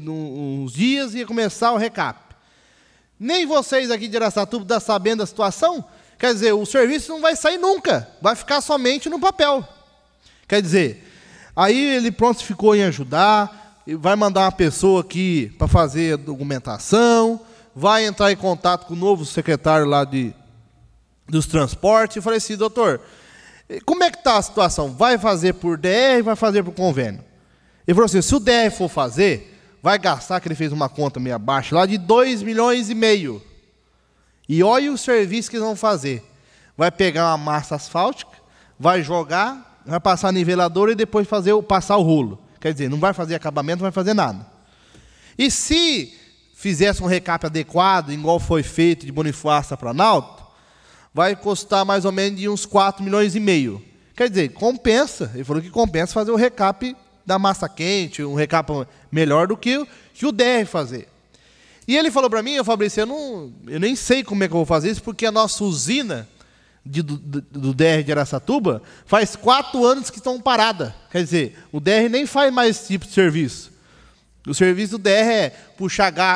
uns dias ia começar o recap. Nem vocês aqui de Araçatuba estão sabendo da situação? Quer dizer, o serviço não vai sair nunca, vai ficar somente no papel. Quer dizer, aí ele pronto ficou em ajudar, vai mandar uma pessoa aqui para fazer a documentação, vai entrar em contato com o novo secretário lá dos transportes. Eu falei assim, doutor, como é que está a situação? Vai fazer por DR, vai fazer por convênio? Ele falou assim, se o DR for fazer, vai gastar, que ele fez uma conta meio abaixo lá, de 2,5 milhões. E olha o serviço que eles vão fazer. Vai pegar uma massa asfáltica, vai jogar, vai passar nivelador e depois passar o rolo. Quer dizer, não vai fazer acabamento, não vai fazer nada. E se fizesse um recap adequado, igual foi feito de Bonifácio a Planalto, vai custar mais ou menos de uns 4,5 milhões. Quer dizer, compensa. Ele falou que compensa fazer o recap da massa quente, um recap melhor do que o DR fazer. E ele falou para mim, eu falei assim, eu nem sei como é que eu vou fazer isso, porque a nossa usina do DR de Araçatuba faz 4 anos que estão parada. Quer dizer, o DR nem faz mais esse tipo de serviço. O serviço do DR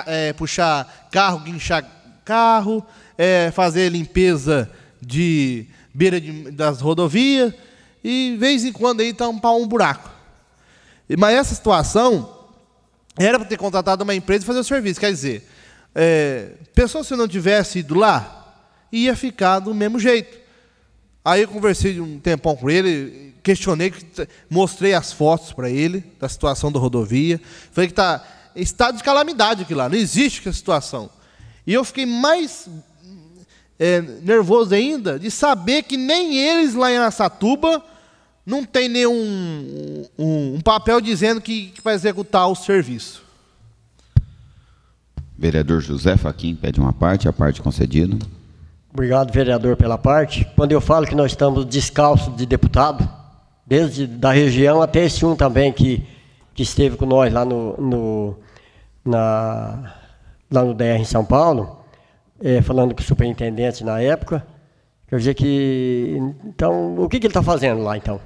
é puxar carro, guinchar carro, fazer limpeza de beira das rodovias e, de vez em quando, aí tampar um buraco. Mas essa situação era para ter contratado uma empresa e fazer o serviço. Quer dizer, pessoa se não tivesse ido lá, ia ficar do mesmo jeito. Aí eu conversei um tempão com ele, questionei, mostrei as fotos para ele da situação da rodovia. Falei que está em estado de calamidade aqui lá, não existe essa situação. E eu fiquei mais nervoso ainda de saber que nem eles lá em Araçatuba não tem nenhum um papel dizendo que vai executar o serviço. Vereador José Fachin pede uma parte, a parte concedida. Obrigado, vereador, pela parte. Quando eu falo que nós estamos descalços de deputado, desde da região até esse também que esteve com nós lá no DR em São Paulo, falando com o superintendente na época, quer dizer que, então, o que ele está fazendo lá, então?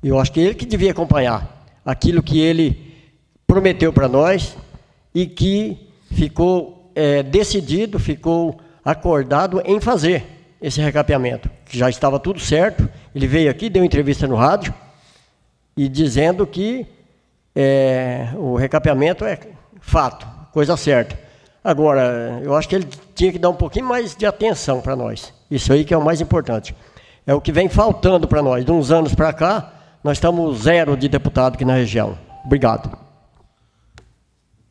Eu acho que ele que devia acompanhar aquilo que ele prometeu para nós e que ficou decidido, ficou acordado em fazer esse recapeamento, que já estava tudo certo. Ele veio aqui, deu entrevista no rádio, e dizendo que o recapeamento é fato, coisa certa. Agora, eu acho que ele tinha que dar um pouquinho mais de atenção para nós. Isso aí que é o mais importante. É o que vem faltando para nós. De uns anos para cá, nós estamos 0 de deputado aqui na região. Obrigado.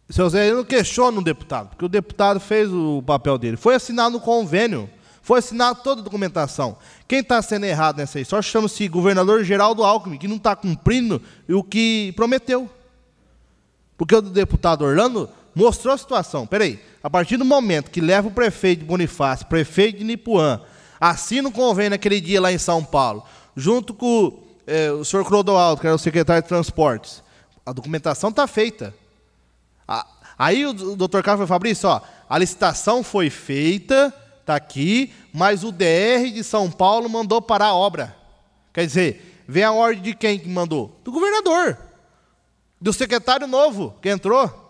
seu Zé, eu não questiono o deputado, porque o deputado fez o papel dele. Foi assinado no convênio, foi assinada toda a documentação. Quem está sendo errado nessa história chama-se governador Geraldo Alckmin, que não está cumprindo o que prometeu. Porque o deputado Orlando mostrou a situação. Peraí, a partir do momento que leva o prefeito de Bonifácio, prefeito de Nipuã, assina o convênio naquele dia lá em São Paulo, junto com o senhor Clodoaldo, que era o secretário de Transportes, a documentação está feita. Aí o doutor Carlos falou, Fabrício, ó, a licitação foi feita, está aqui, mas o DR de São Paulo mandou parar a obra. Quer dizer, vem a ordem de quem que mandou? Do governador. Do secretário novo que entrou.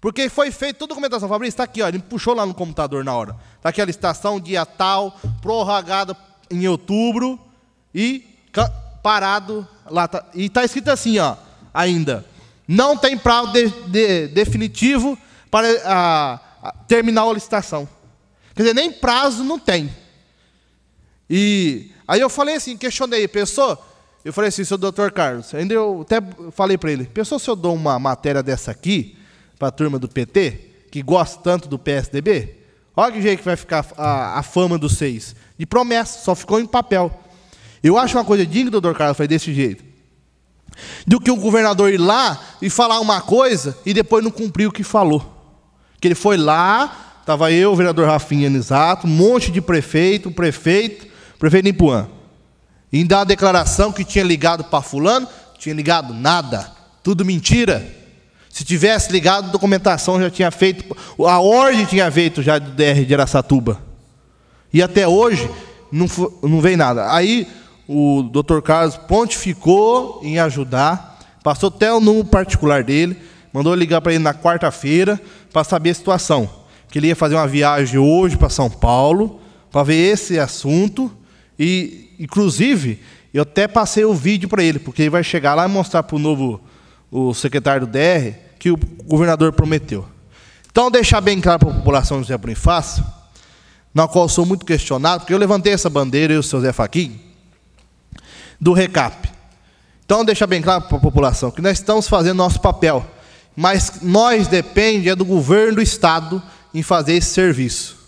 Porque foi feita toda a documentação. Fabrício, está aqui, ó, ele puxou lá no computador na hora. Está aqui a licitação, dia tal, prorrogada em outubro e parado lá. E está escrito assim, ó, ainda. Não tem prazo definitivo para terminar a licitação. Quer dizer, nem prazo não tem. E aí eu falei assim, questionei, pensou? Eu falei assim, seu doutor Carlos, ainda eu até falei para ele, pensou se eu dou uma matéria dessa aqui, para a turma do PT, que gosta tanto do PSDB? Olha que jeito que vai ficar a fama dos 6. De promessa, só ficou em papel. Eu acho uma coisa digna, doutor Carlos, foi desse jeito. Do que o governador ir lá e falar uma coisa e depois não cumprir o que falou. Que ele foi lá, estava eu, o vereador Rafinha Nisato, um monte de prefeito de Nipuã. E dar uma declaração que tinha ligado para fulano, tinha ligado nada. Tudo mentira. Se tivesse ligado, a documentação já tinha feito, a ordem tinha feito já do DR de Araçatuba. E até hoje não veio nada. Aí o doutor Carlos pontificou em ajudar, passou até o número particular dele, mandou ligar para ele na quarta-feira para saber a situação. Que ele ia fazer uma viagem hoje para São Paulo, para ver esse assunto. E, inclusive, eu até passei o vídeo para ele, porque ele vai chegar lá e mostrar para o secretário do DR que o governador prometeu. Então, deixar bem claro para a população de José Bonifácio, na qual eu sou muito questionado, porque eu levantei essa bandeira, eu e o seu Zé Faquim, do RECAP. Então, deixar bem claro para a população que nós estamos fazendo nosso papel, mas nós depende do governo do Estado em fazer esse serviço.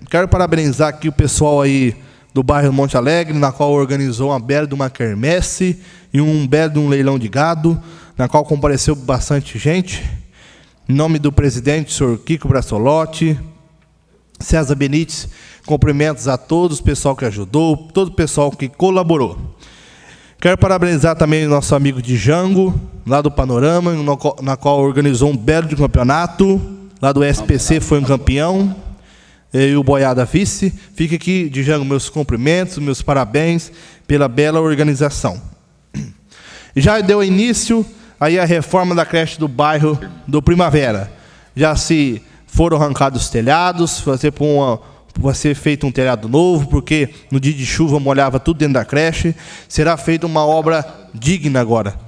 Quero parabenizar aqui o pessoal aí do bairro Monte Alegre, na qual organizou uma bela de uma quermesse e um belo de um leilão de gado, na qual compareceu bastante gente. Em nome do presidente, senhor Kiko Brassolotti, César Benites, cumprimentos a todos, o pessoal que ajudou, todo o pessoal que colaborou. Quero parabenizar também o nosso amigo Django, lá do Panorama, na qual organizou um belo de campeonato, lá do SPC foi um campeão, e o Boiada vice. Fica aqui, Django, meus cumprimentos, meus parabéns pela bela organização. Já deu início aí a reforma da creche do bairro do Primavera. Já se foram arrancados os telhados, vai ser feito um telhado novo, porque no dia de chuva molhava tudo dentro da creche. Será feita uma obra digna agora.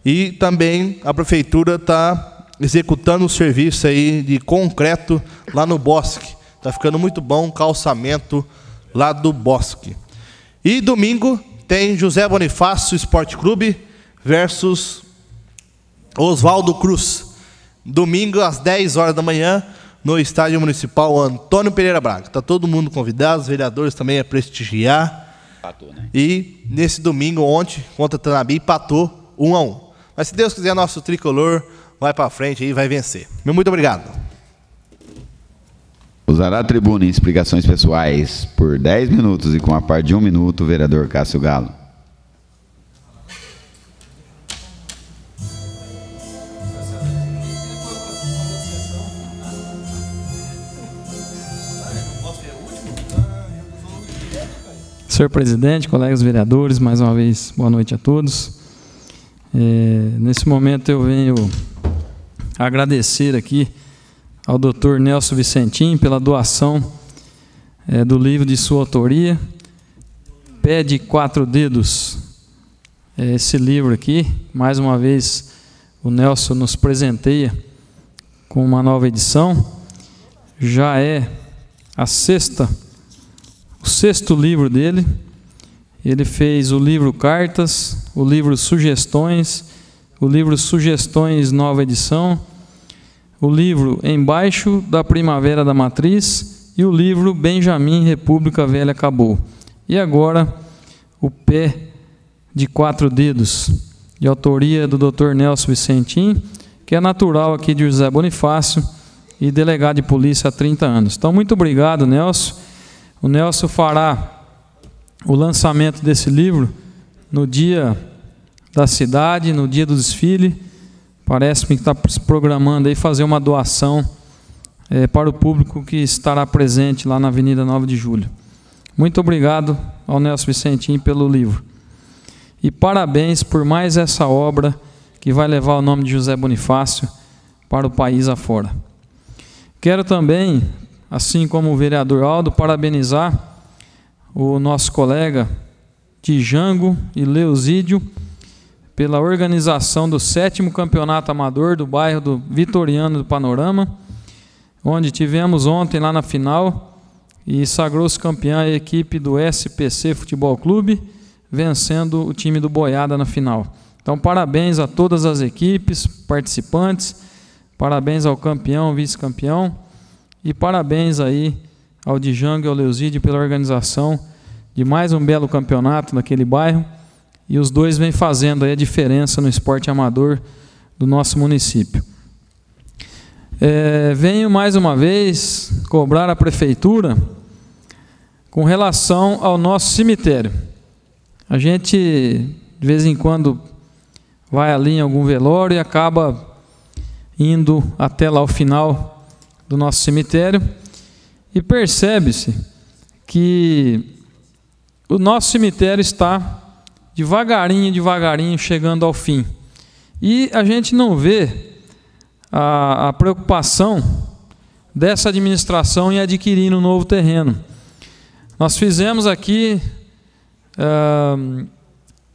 E também a prefeitura está executando o serviço aí de concreto lá no Bosque. Está ficando muito bom o calçamento lá do Bosque. E domingo tem José Bonifácio Esporte Clube versus Oswaldo Cruz. Domingo às 10 horas da manhã no Estádio Municipal Antônio Pereira Braga. Está todo mundo convidado, os vereadores também a prestigiar. Empatou, né? E nesse domingo, ontem, contra a Tanabi, empatou 1-1. Mas se Deus quiser, nosso tricolor vai para frente e vai vencer. Muito obrigado. Usará a tribuna em explicações pessoais por 10 minutos e com a parte de 1 minuto, o vereador Cássio Galo. Senhor presidente, colegas vereadores, mais uma vez, boa noite a todos. Nesse momento eu venho agradecer aqui ao Dr. Nelson Vicentim pela doação do livro de sua autoria, Pé de 4 Dedos. Esse livro aqui, mais uma vez, o Nelson nos presenteia com uma nova edição. Já é o 6º livro dele, Ele fez o livro Cartas, o livro Sugestões, o livro Sugestões Nova Edição, o livro Embaixo da Primavera da Matriz e o livro Benjamin, República Velha Acabou. E agora, o Pé de 4 Dedos, de autoria do Dr. Nelson Vicentim, que é natural aqui de José Bonifácio e delegado de polícia há 30 anos. Então, muito obrigado, Nelson. O Nelson fará o lançamento desse livro no dia da cidade, no dia do desfile. Parece-me que está se programando aí fazer uma doação para o público que estará presente lá na Avenida 9 de Julho. Muito obrigado ao Nelson Vicentim pelo livro. E parabéns por mais essa obra que vai levar o nome de José Bonifácio para o país afora. Quero também, assim como o vereador Aldo, parabenizar o nosso colega Django e Leozídio pela organização do 7º Campeonato Amador do bairro do Vitoriano do Panorama, onde tivemos ontem lá na final e sagrou-se campeã a equipe do SPC Futebol Clube, vencendo o time do Boiada na final. Então, parabéns a todas as equipes, participantes, parabéns ao campeão, vice-campeão, e parabéns aí ao Django e ao Leozídio pela organização de mais um belo campeonato naquele bairro, e os dois vêm fazendo aí a diferença no esporte amador do nosso município. Venho mais uma vez cobrar a prefeitura com relação ao nosso cemitério. A gente, de vez em quando, vai ali em algum velório e acaba indo até lá o final do nosso cemitério e percebe-se que o nosso cemitério está devagarinho chegando ao fim. E a gente não vê a preocupação dessa administração em adquirir um novo terreno. Nós fizemos aqui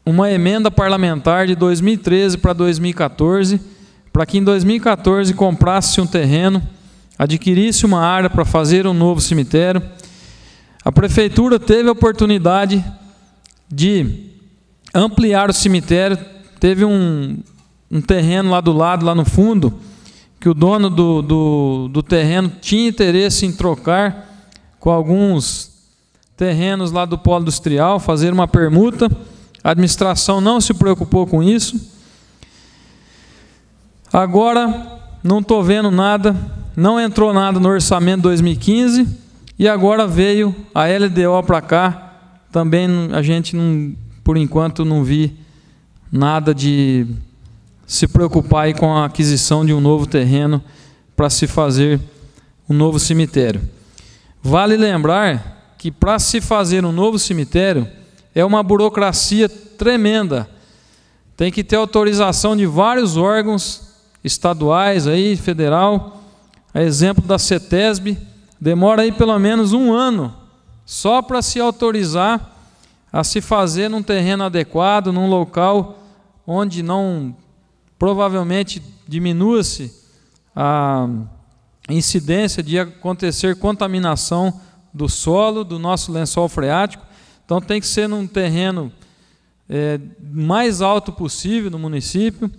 uma emenda parlamentar de 2013 para 2014, para que em 2014 comprasse um terreno, adquirisse uma área para fazer um novo cemitério. A prefeitura teve a oportunidade de ampliar o cemitério, teve um terreno lá do lado, lá no fundo, que o dono do terreno tinha interesse em trocar com alguns terrenos lá do polo industrial, fazer uma permuta. A administração não se preocupou com isso. Agora não estou vendo nada, não entrou nada no orçamento de 2015 e agora veio a LDO para cá. Também a gente, por enquanto, não vi nada de se preocupar aí com a aquisição de um novo terreno para se fazer um novo cemitério. Vale lembrar que para se fazer um novo cemitério é uma burocracia tremenda. Tem que ter autorização de vários órgãos estaduais, aí, federal. A exemplo da CETESB, demora aí pelo menos 1 ano só para se autorizar a se fazer num terreno adequado, num local onde não, provavelmente, diminua-se a incidência de acontecer contaminação do solo, do nosso lençol freático. Então tem que ser num terreno mais alto possível no município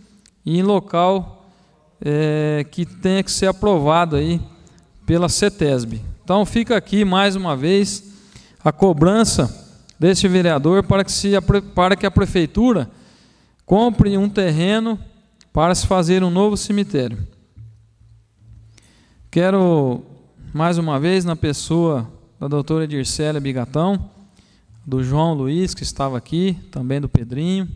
e em local que tenha que ser aprovado aí pela CETESB. Então fica aqui mais uma vez a cobrança deste vereador para que a prefeitura compre um terreno para se fazer um novo cemitério. Quero mais uma vez, na pessoa da doutora Edircélia Bigatão, do João Luiz, que estava aqui, também do Pedrinho,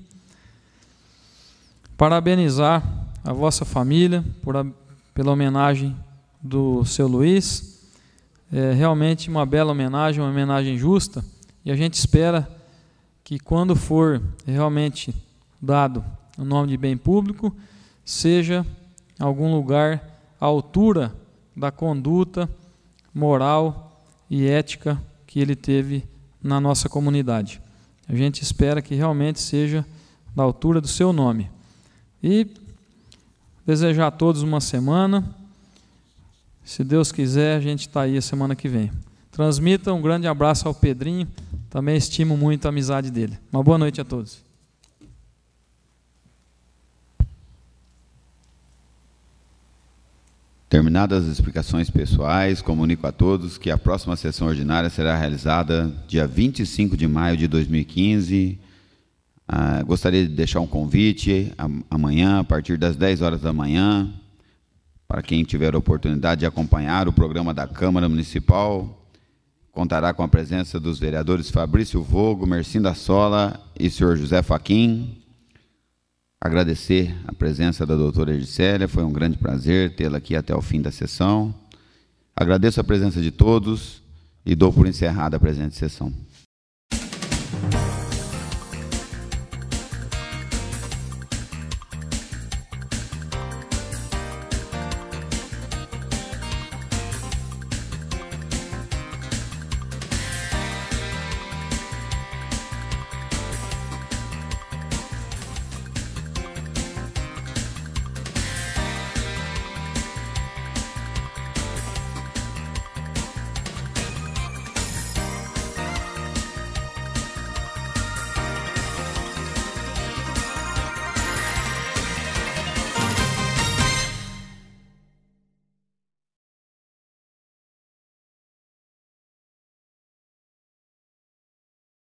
parabenizar a vossa família pela homenagem do seu Luiz. É realmente uma bela homenagem, uma homenagem justa, e a gente espera que quando for realmente dado o nome de bem público, seja em algum lugar à altura da conduta moral e ética que ele teve na nossa comunidade. A gente espera que realmente seja da altura do seu nome. E desejar a todos uma semana. Se Deus quiser, a gente está aí a semana que vem. Transmita um grande abraço ao Pedrinho, também estimo muito a amizade dele. Uma boa noite a todos. Terminadas as explicações pessoais, comunico a todos que a próxima sessão ordinária será realizada dia 25 de maio de 2015. Gostaria de deixar um convite amanhã, a partir das 10 horas da manhã, para quem tiver a oportunidade de acompanhar o programa da Câmara Municipal. Contará com a presença dos vereadores Fabrício Vogo, Mercinda Sola e senhor José Faquim. Agradecer a presença da doutora Edicélia, foi um grande prazer tê-la aqui até o fim da sessão. Agradeço a presença de todos e dou por encerrada a presente sessão.